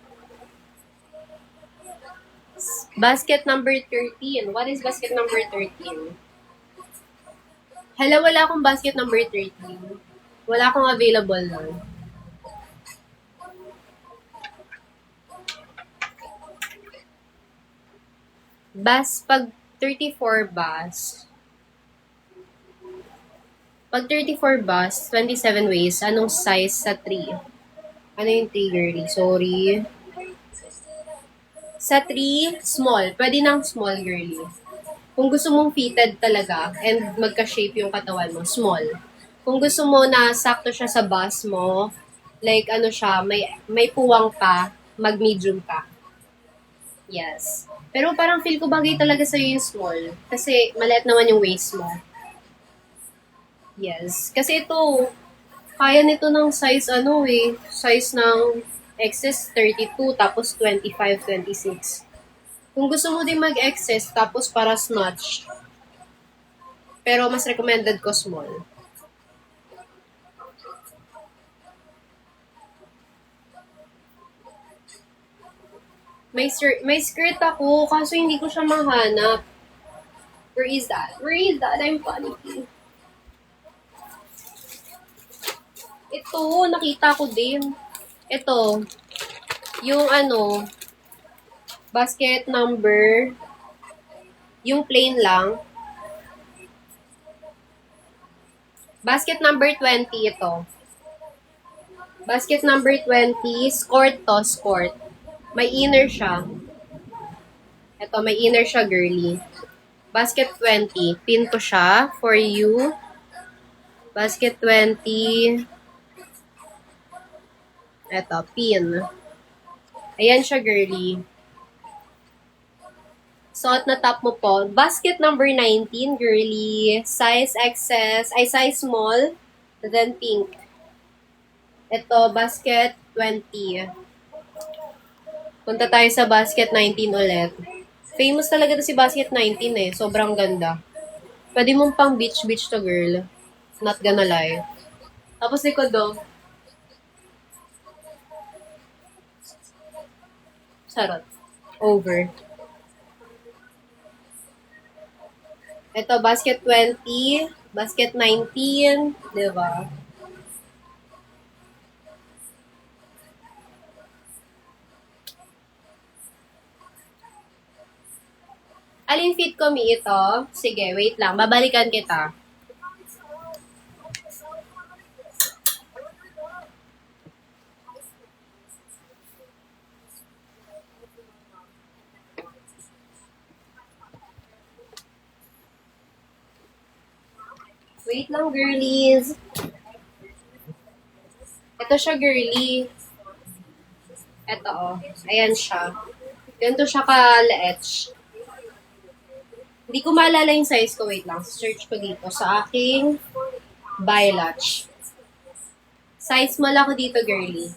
Basket number 13. What is basket number 13? Hala, wala akong basket number 13. Wala akong available nun. Pag 34 pag 34 27 ways, anong size sa 3? Ano yung 3, girly? Sorry. Sa 3, small. Pwede nang small, girly. Kung gusto mong fitted talaga and magka-shape yung katawan mo, small. Kung gusto mo na sakto siya sa bust mo, like ano siya, may puwang pa, mag-medium ka. Yes. Pero parang feel ko bagay talaga sa'yo yung small. Kasi maliit naman yung waist mo. Yes. Kasi ito, kaya nito ng size size ng XS 32 tapos 25, 26. Kung gusto mo din mag-excess tapos para snatch, pero mas recommended ko small. May skirt ako, kaso hindi ko siya mahanap. Where is that? Where is that? I'm panicking. Ito, nakita ko din. Ito, yung basket number, yung plain lang. Basket number 20 ito. Basket number 20, skirt to, skirt. May inner siya. Ito, may inner siya, girly. Basket 20, pin ko siya for you. Basket 20. Ito, pin. Ayan siya, girly. Suot na top mo po. Basket number 19, girly. Size XS, size small. Then pink. Ito, basket 20. Punta tayo sa basket 19 ulit. Famous talaga to si basket 19 eh. Sobrang ganda. Pwede mong pang beach-beach to, girl. Not gonna lie. Tapos likod do. Sarot. Over. Ito, basket 20. Basket 19. Diba? Alin fit ko mi ito? Sige, wait lang. Babalikan kita. Wait lang, girlies. Ito siya, girly. Ito, oh. Ayan siya. Ganito siya ka-leech. Hindi ko maalala yung size ko. Wait lang. Search ko dito sa aking Bilatch. Size small ako dito, girly.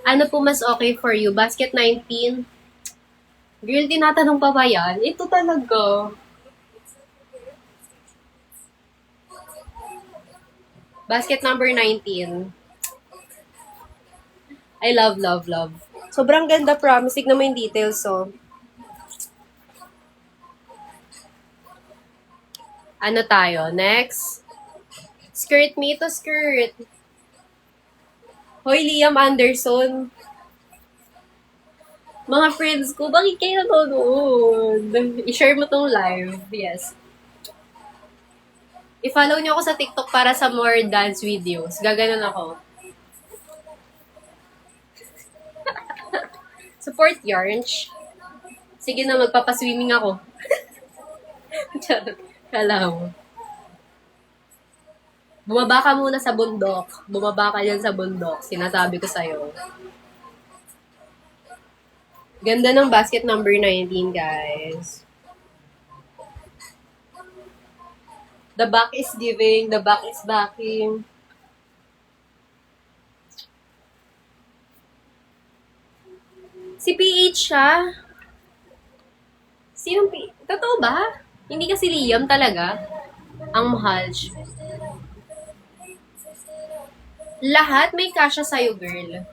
Ano po mas okay for you? Basket 19? Girl, tinatanong pa ba yan? Ito talaga. Basket number 19. I love, love, love. Sobrang ganda, promise. Tignan mo yung details, so. Ano tayo? Next. Skirt me to skirt. Hoy, Liam Anderson. Mga friends ko, bakit kayo nanonood? I-share mo tong live. Yes. I-follow nyo ako sa TikTok para sa more dance videos. Gaganon ako. Support Yarnch. Sige na, magpapaswimming ako. Charot. Kala mo. Bumaba ka muna sa bundok. Bumaba ka yan sa bundok. Sinasabi ko sa'yo. Ganda ng basket number 19, guys. The back is giving. The back is backing. Si PH siya. Sinong PH? Totoo ba? Hindi kasi Liam talaga. Ang mahal. Lahat may kasya sa'yo, girl.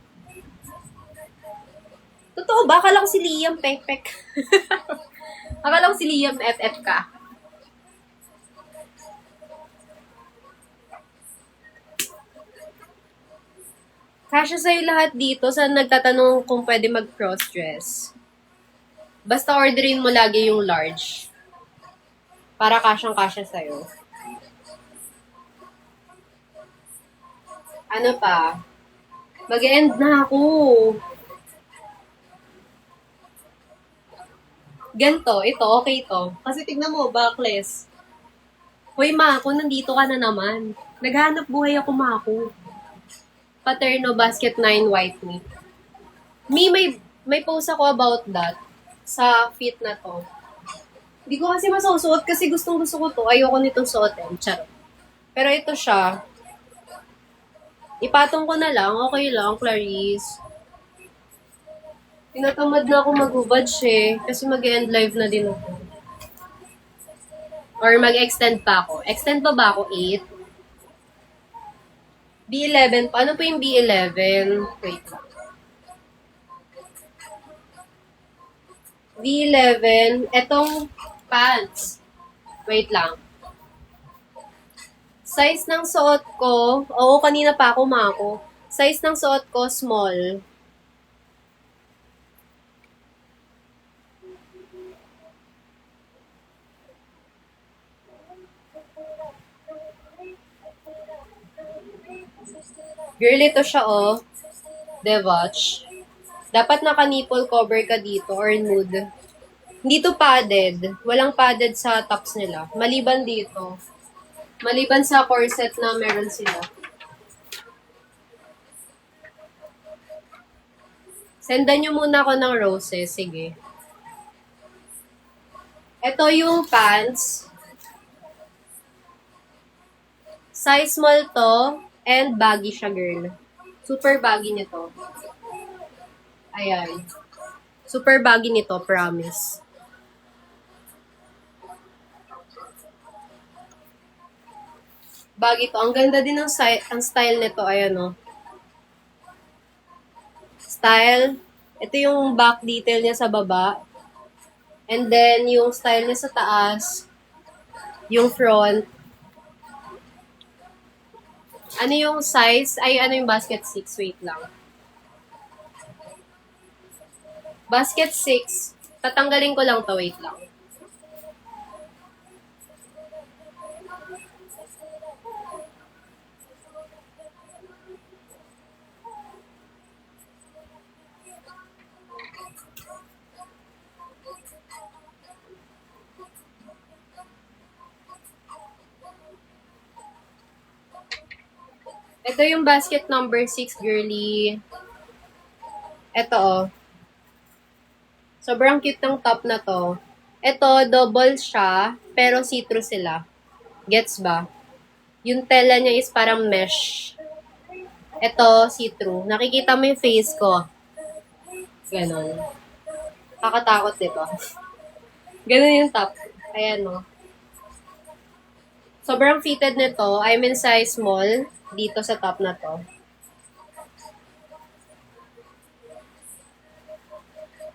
Totoo ba? Akala ko si Liam pek-pek. Akala ko si Liam FF ka. Kasya sa'yo lahat dito sa nagtatanong kung pwede mag-cross-dress. Basta orderin mo lagi yung large. Para kasyang-kasya sa'yo. Ano pa? Mag-end na ako. Ganto, ito, okay to. Kasi tignan mo, backless. Hoy, Mako, nandito ka na naman. Naghanap buhay ako, Mako. Paterno Basket 9 White Meat. May post ako about that sa fit na to. Hindi ko kasi masusuot kasi gustong gusto ko to. Ayoko nitong suotin. Charot. Pero ito siya. Ipatong ko na lang. Okay lang, Clarice. Tinatamad na ako mag-ubad eh. Kasi mag-end live na din ako. Or mag-extend pa ako. Extend pa ba ako? 8? B11 pa. Ano po yung B11? Wait lang. B11. Etong pants. Wait lang. Size ng suot ko, oo, kanina pa ako, Mako. Size ng suot ko, small. Girl, ito siya, oh. Devotch. Dapat naka-nipple cover ka dito or nude. Hindi to padded. Walang padded sa tops nila. Maliban dito. Maliban sa corset na meron sila. Sendan nyo muna ako ng roses. Sige. Ito yung pants. Size small to. And baggy siya, girl. Super baggy nito. Ayan. Super baggy nito, promise. Baggy to. Ang ganda din ng style nito. Ayan, oh. Style. Ito yung back detail niya sa baba. And then, yung style niya sa taas. Yung front. Ano yung size? Ay, ano yung basket 6? Wait lang. Basket 6. Tatanggalin ko lang to. Wait lang. Ito yung basket number 6, girly. Ito, oh. Sobrang cute ng top na to. Ito, double siya, pero see-through sila. Gets ba? Yung tela niya is parang mesh. Ito, see-through. Nakikita mo yung face ko. Ganon. Kakatakot, diba? Ganon yung top. Ayan, no. Sobrang fitted nito. I'm in size small dito sa top na to.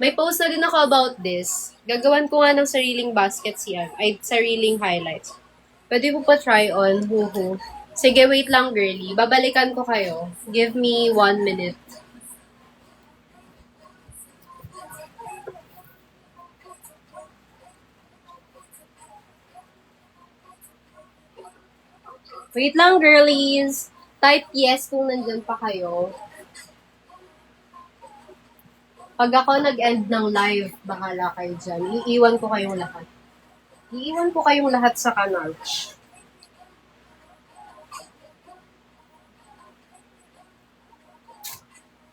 May post na din ako about this. Gagawan ko nga ng sariling baskets yan. Ay, sariling highlights. Pwede mo pa try on. Huhu. Sige, wait lang, girly. Babalikan ko kayo. Give me 1 minute. Wait lang, girlies. Type yes kung nandyan pa kayo. Pag ako nag-end ng live, bahala kayo dyan. Iiwan ko kayong lahat. Iiwan ko kayong lahat sa kanarch.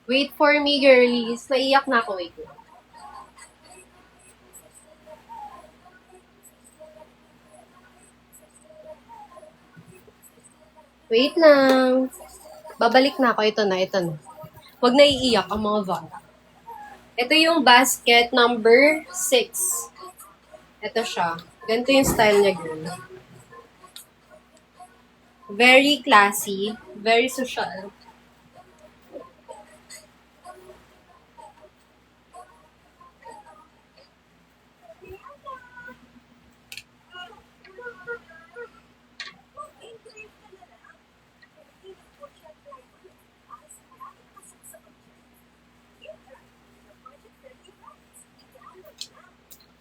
Wait for me, girlies. Naiyak na ako. Wait lang. Wait lang. Babalik na ako. Ito na, ito na. Huwag na iiyak ang mga bata. Ito yung basket number 6. Ito siya. Ganito yung style niya, girl. Very classy. Very social.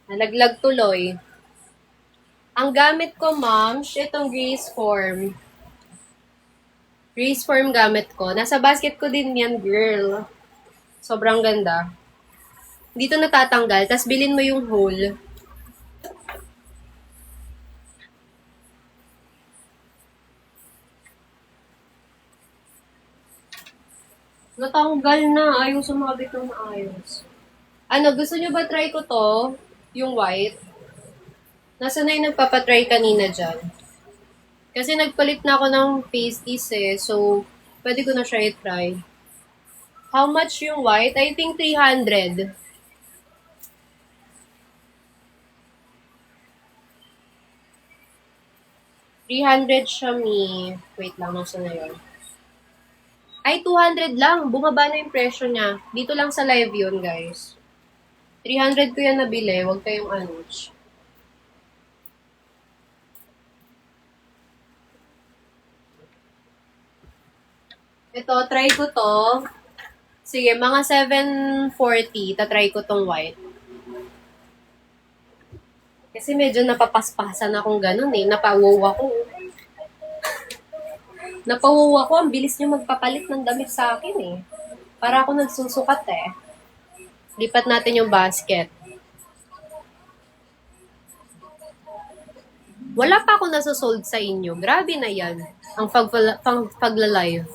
Nalaglag tuloy. Ang gamit ko, ma'am, itong Grace Form. Grace Form gamit ko. Nasa basket ko din yan, girl. Sobrang ganda. Dito natatanggal, tas bilin mo yung hole. Natanggal na. Ayaw sumabit ng maayos. Ano, gusto nyo ba try ko to? Yung white? Nasa na yung nagpapatry kanina dyan? Kasi nagpalit na ako ng pasties eh. So, pwede ko na siya i-try. How much yung white? I think 300. $300 siya, mi. Wait lang, nasa na yun? Ay, 200 lang. Bumaba na yung presyo niya. Dito lang sa live yun, guys. 300 ko yan nabili. Huwag kayong anuch. Ito, try ko to. Sige, mga 740. Tatry ko tong white. Kasi medyo napapaspasan akong ganun eh. Napawaw ako. Napawaw ako. Ang bilis niyo magpapalit ng damit sa akin eh. Para ako nagsusukat eh. Lipat natin yung basket. Wala pa ako nasusold sa inyo. Grabe na yan. Ang pagla-live.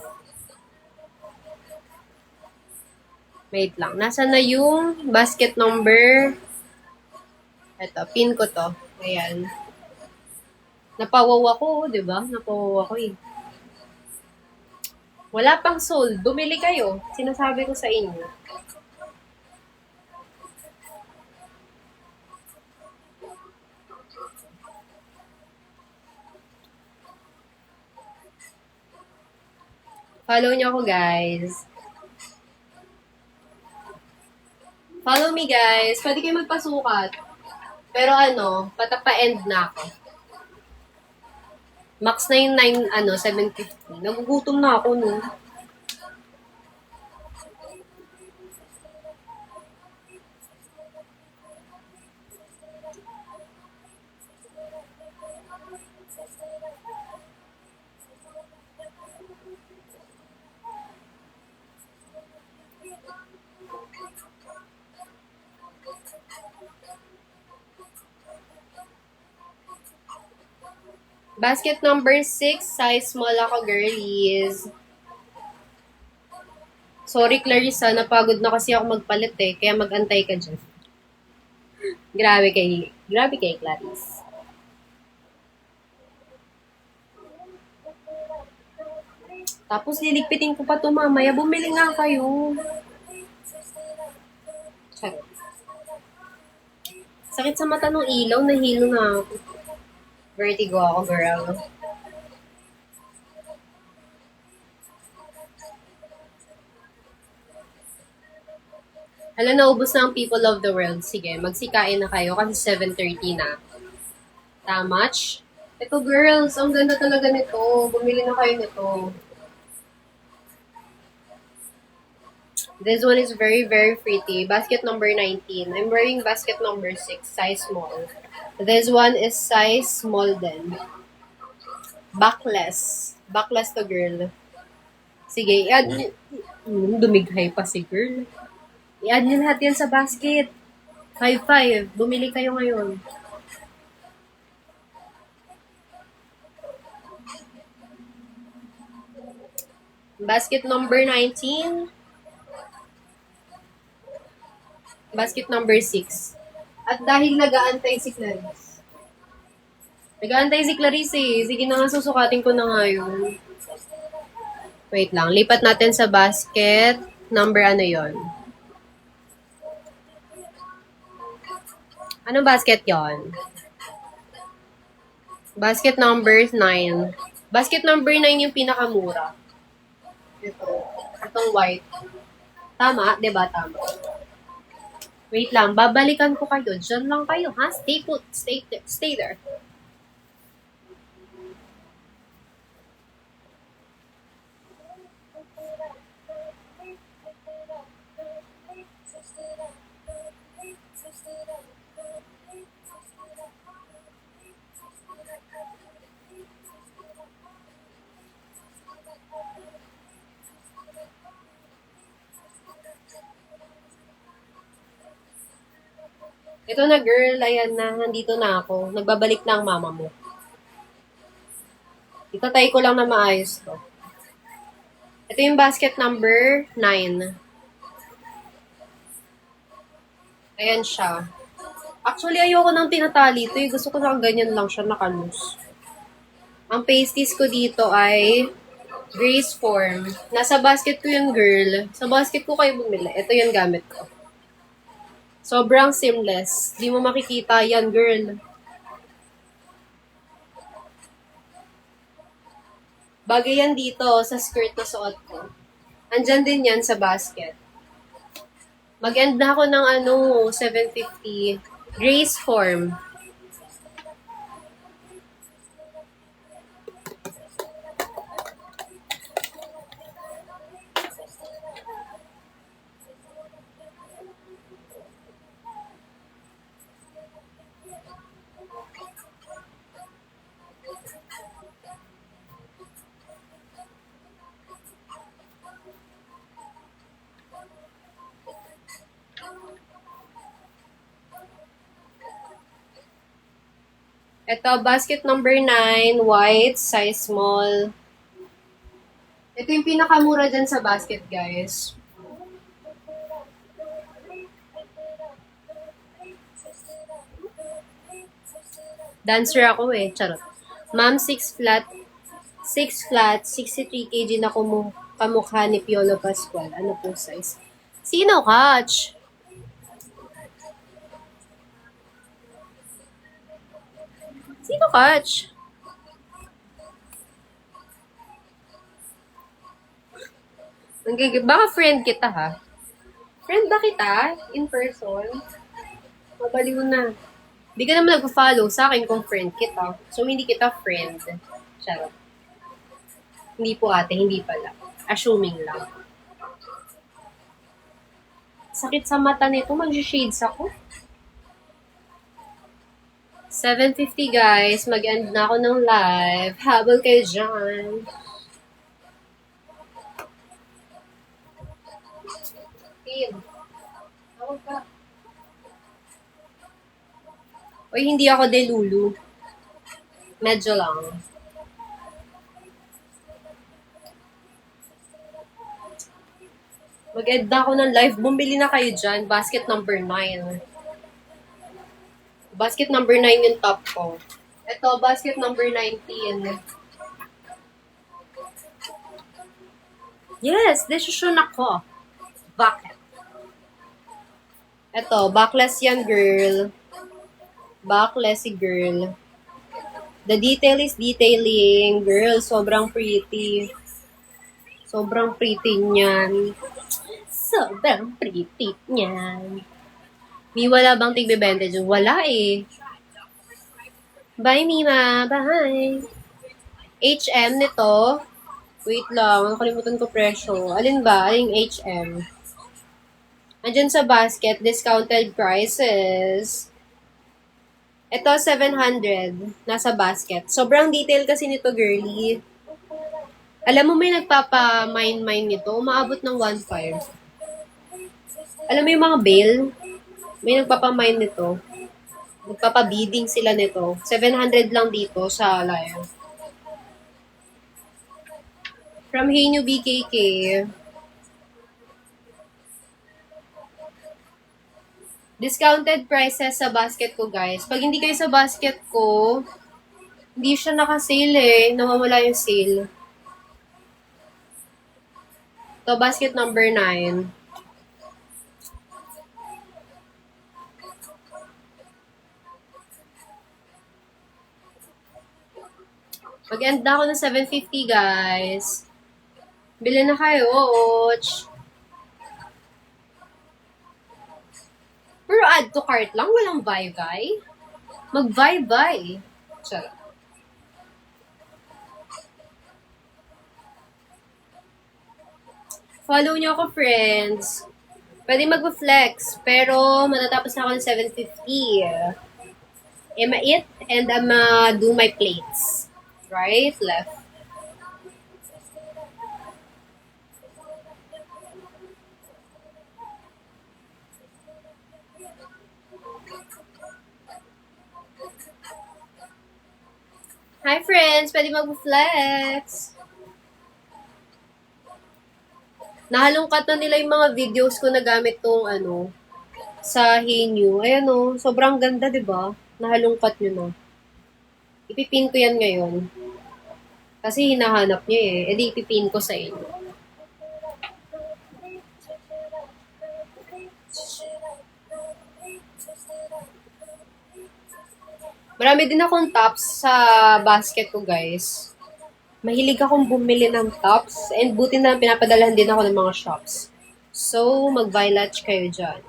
Wait lang. Nasaan na yung basket number? Ito, pin ko to. Ayan. Napawaw ako, di ba? Napawaw ako eh. Wala pang sold. Bumili kayo. Sinasabi ko sa inyo. Follow niyo ako, guys. Follow me, guys. Pwede kayo magpasukat. Pero patapa-end na ako. Max na yung 750. Nagugutom na ako, no? Basket number 6, size small ako, girlies. Sorry, Clarissa, napagod na kasi ako magpalit eh, kaya mag-antay ka dyan. Grabe kay Clarice. Tapos liligpitin ko pa to mamaya, bumili nga kayo. Charot. Sakit sa mata ng ilaw, nahilo na ako. Vertigo ako, girl. Hala, naubos na ang people of the world. Sige, magsikain na kayo kasi 7:30 na. Much? Ito, girls, ang ganda talaga nito. Bumili na kayo nito. This one is very, very pretty. Basket number 19. I'm wearing basket number 6, size small. This one is size small din. Backless. Backless to, girl. Sige, i-add niyo. Dumighay pa si girl. I-add niyo lahat yan sa basket. 5-5. Bumili kayo ngayon. Basket number 19. Basket number 6. At dahil nag-aantay si Clarice. Nag-aantay si Clarice eh. Sige na nga, susukatin ko na nga yun. Wait lang. Lipat natin sa basket. Number yon? Anong basket yon? Basket number 9. Basket number 9 yung pinakamura. Ito. Itong white. Tama? Diba? Tama. Wait lang, babalikan ko kayo. Diyan lang kayo, ha? Stay put. Stay there. Ito na, girl. Ayan na. Nandito na ako. Nagbabalik na ang mama mo. Itatay ko lang na maayos to. Ito yung basket number 9. Ayan siya. Actually, ayoko nang tinatali ito. Gusto ko na ganyan lang siya nakalus. Ang pasties ko dito ay Grace Form. Nasa basket ko yun, girl. Sa basket ko kayo bumili. Ito yung gamit ko. Sobrang seamless. Di mo makikita yan, girl. Bagay yan dito sa skirt na suot ko. Andyan din yan sa basket. Mag-end na ako ng 750. Grace Form. Ito, basket number 9, white, size small. Ito yung pinakamura dyan sa basket, guys. Dancer ako eh, charot. Ma'am, 6 flat, 63 kg na kamukha ni Piolo Pascual. Ano po size? Sino, Catch? Sino, Catch? Baka friend kita, ha? Friend ba kita? In person? Mabaliw na. Hindi ka naman nag-follow sa akin kung friend kita. So, hindi kita friend. Charot. Hindi po ate, hindi pala. Assuming lang. Sakit sa mata nito, mag-shades ako. 7:50 guys, mag-end na ako ng live. Habol kayo dyan. Tawag ka. Uy, hindi ako delulu. Medyo lang. Mag-end na ako ng live. Bumili na kayo dyan. Basket number 9. Basket number 9 yung top ko. Ito, basket number 19. Yes, desisyon ako. Bakit? Ito, backless yan, girl. Backless si girl. The detail is detailing. Girl, sobrang pretty. Sobrang pretty niyan. Sobrang pretty niyan. May wala bang tigbe-benta dyan? Wala eh. Bye, Mima. Bye. HM nito. Wait lang. Nakalimutan ko presyo. Alin ba? Aling HM? Andyan sa basket, discounted prices. Ito, 700. Nasa basket. Sobrang detail kasi nito, girly. Alam mo, may nagpapa-mine nito. Umaabot ng 1.5. Alam mo yung mga bail? May nagpapa-mine nito. Nagpapa-bidding sila nito. 700 lang dito sa live. From Hainu BKK. Discounted prices sa basket ko, guys. Pag hindi kayo sa basket ko, hindi siya naka-sale eh. Nawawala yung sale. Ito, basket number 9. Mag-end na ako ng 7:50, guys. Bili na kayo, och. Pero add to cart lang, walang buy-buy. Mag-buy-buy. Charot. Follow nyo ako, friends. Pwede mag-flex, pero matatapos na ako ng 7:50. I'ma eat and I'ma do my plates. Right, left. Hi, friends! Pwede mag-flex. Nahalungkat na nila yung mga videos ko na gamit tong sa Hainu. Ayan o, sobrang ganda, di ba? Nahalungkat nyo na. Ipipin ko yan ngayon. Kasi hinahanap nyo eh. E di ipipin ko sa inyo. Marami din akong tops sa basket ko, guys. Mahilig akong bumili ng tops. And buti na pinapadalahan din ako ng mga shops. So, mag-buy kayo dyan.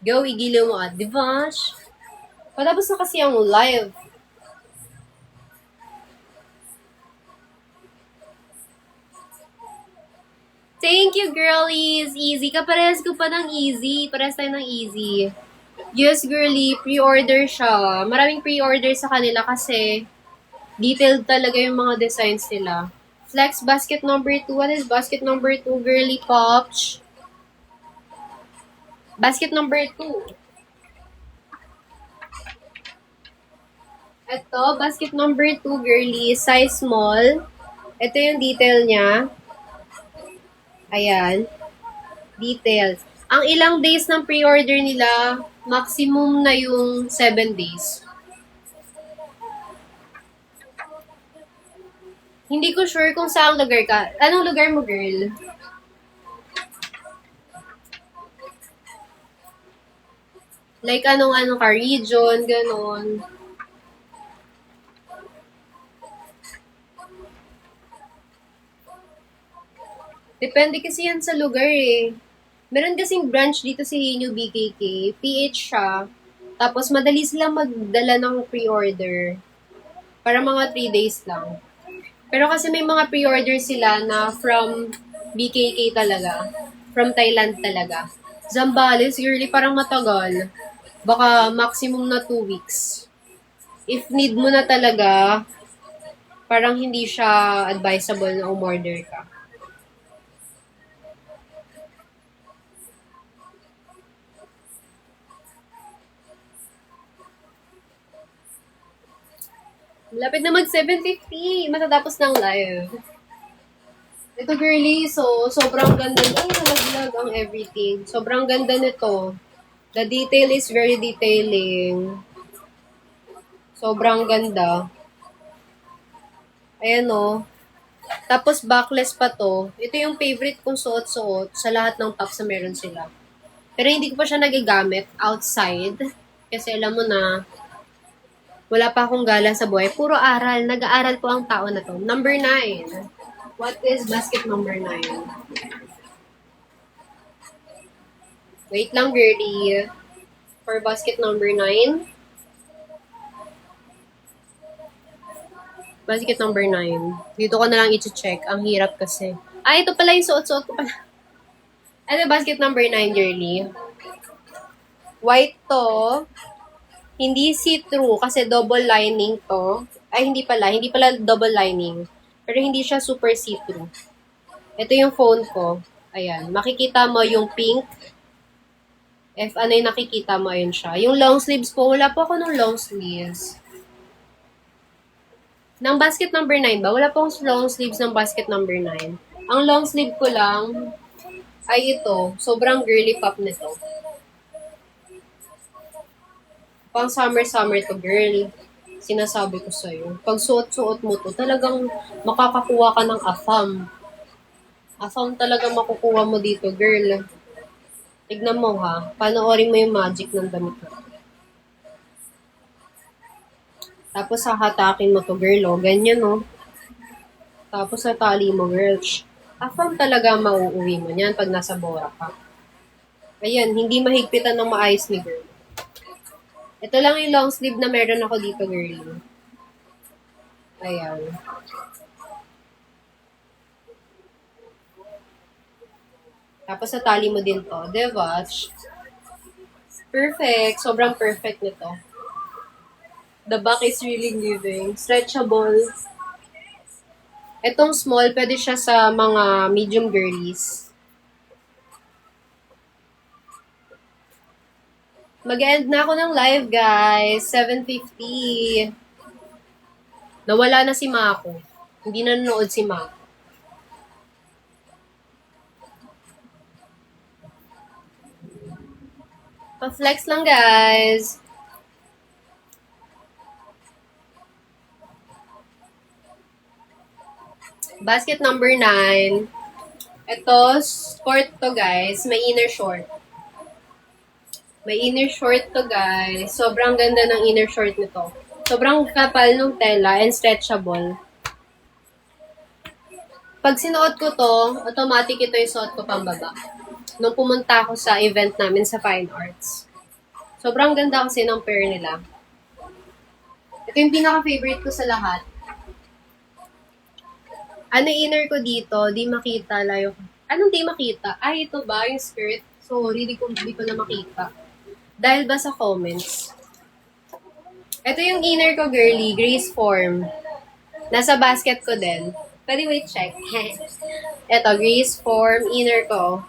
Go, igiliw mo at Divash. Patapos na kasi ang live. Thank you, girlies. Easy ka. Parehas ko pa ng easy. Parehas tayo ng easy. Yes, girly. Pre-order siya. Maraming pre-order sa kanila kasi detailed talaga yung mga designs nila. Flex basket number 2. What is basket number 2, girly pops? Basket number 2. Ito, basket number 2, girly. Size small. Ito yung detail niya. Ayan. Details. Ang ilang days ng pre-order nila, Maximum na yung 7 days. Hindi ko sure kung saan lugar ka. Anong lugar mo, girl? Like, anong ka, region, ganon. Depende kasi yan sa lugar eh. Meron kasing branch dito sa Hinyu BKK. PH siya. Tapos, madali silang magdala ng pre-order. Para mga 3 days lang. Pero kasi may mga pre-order sila na from BKK talaga. From Thailand talaga. Zambales, girly, parang matagal. Baka maximum na 2 weeks. If need mo na talaga, parang hindi siya advisable na umorder ka. Lapit na mag 7:50. Matatapos ng live. Ito girly, so sobrang ganda. Ay, nalaglag ang everything. Sobrang ganda nito. The detail is very detailing. Sobrang ganda. Ayan o. Tapos backless pa to. Ito yung favorite kong suot-suot sa lahat ng tops na meron sila. Pero hindi ko pa siya nagagamit outside. Kasi alam mo na, wala pa akong gala sa buhay. Puro aral. Nag-aaral po ang tao na to. Number 9. What is basket number 9? Wait lang, girlie. For basket number 9. Basket number 9. Dito ko na lang i-check. Ang hirap kasi. Ah, ito pala yung suot-suot ko pala. Ano, basket number 9, girlie? White to. Hindi see-through kasi double lining to. Ay, hindi pala. Hindi pala double lining. Pero hindi siya super see-through. Ito yung phone ko. Ayan. Makikita mo yung pink. If ano yung nakikita mo, ayun siya. Yung long sleeves po, wala po ako ng long sleeves. Ng basket number 9 ba? Wala po akong long sleeves ng basket number 9. Ang long sleeve ko lang ay ito. Sobrang girly pop nito. Pang summer-summer to, girl. Sinasabi ko sa'yo. Pag suot-suot mo to, talagang makakakuha ka ng afam. Afam talaga makukuha mo dito, girl. Tignan mo ha. Panoorin mo yung magic ng damit mo. Tapos hahatakin mo to, girl, oh. Ganyan, oh. Tapos sa tali mo, girl. Afam talaga mauuwi mo niyan pag nasa Bora ka. Ayan, hindi mahigpitan ng maayos ni girl. Ito lang yung long sleeve na meron ako dito, girl. Ayan. Tapos sa tali mo din to. Diba? Perfect. Sobrang perfect nito. The back is really giving. Stretchable. Itong small, pwede siya sa mga medium girlies. Mag-end na ako ng live, guys. 7:50. Nawala na si Mako. Hindi nanonood si Mako. Pa-flex lang, guys. Basket number 9. Ito, short to, guys. May inner short. May inner short to, guys. Sobrang ganda ng inner short nito. Sobrang kapal ng tela and stretchable. Pag sinuot ko to, automatic ito yung suot ko pambaba. Nung pumunta ako sa event namin sa Fine Arts. Sobrang ganda kasi ng pair nila. Ito yung pinaka-favorite ko sa lahat. Ano inner ko dito? Di makita layo. Anong di makita? Ay, ito ba yung skirt? Sorry, di ko na makita. Dahil ba sa comments? Ito yung inner ko, girly. Grace form. Nasa basket ko din. Pwede wait, check. Ito, Grace form, inner ko.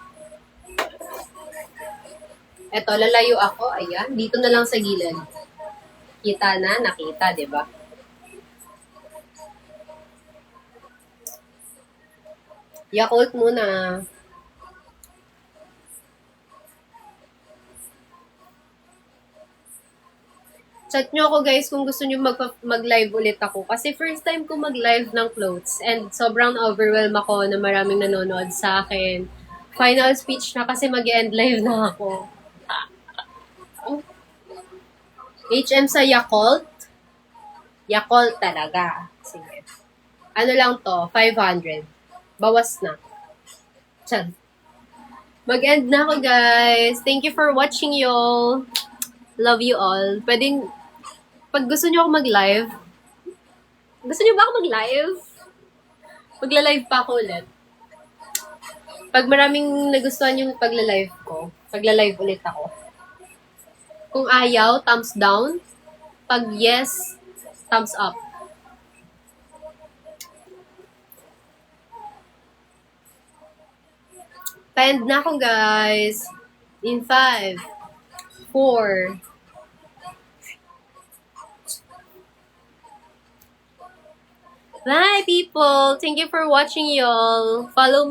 Ito, lalayo ako. Ayan, dito na lang sa gilid. Kita na, nakita, di ba? Yakult muna. Chat nyo ako guys kung gusto nyo mag-live ulit ako. Kasi first time ko mag-live ng clothes and sobrang overwhelm ako na maraming nanonood sa akin. Final speech na kasi mag-end live na ako. HM sa Yakult. Yakult talaga. Sige. Ano lang to? 500. Bawas na. Chan. Mag-end na ako, guys. Thank you for watching, y'all. Love you all. Pwedeng, pag gusto nyo ako mag-live, gusto nyo ba ako mag-live? Magla-live pa ako ulit. Pag maraming nagustuhan yung pagla-live ko, pagla-live ulit ako. Kung ayaw, thumbs down. Pag yes, thumbs up. Pa-end na ako, guys. In 5, 4, bye, people! Thank you for watching, y'all. Follow me.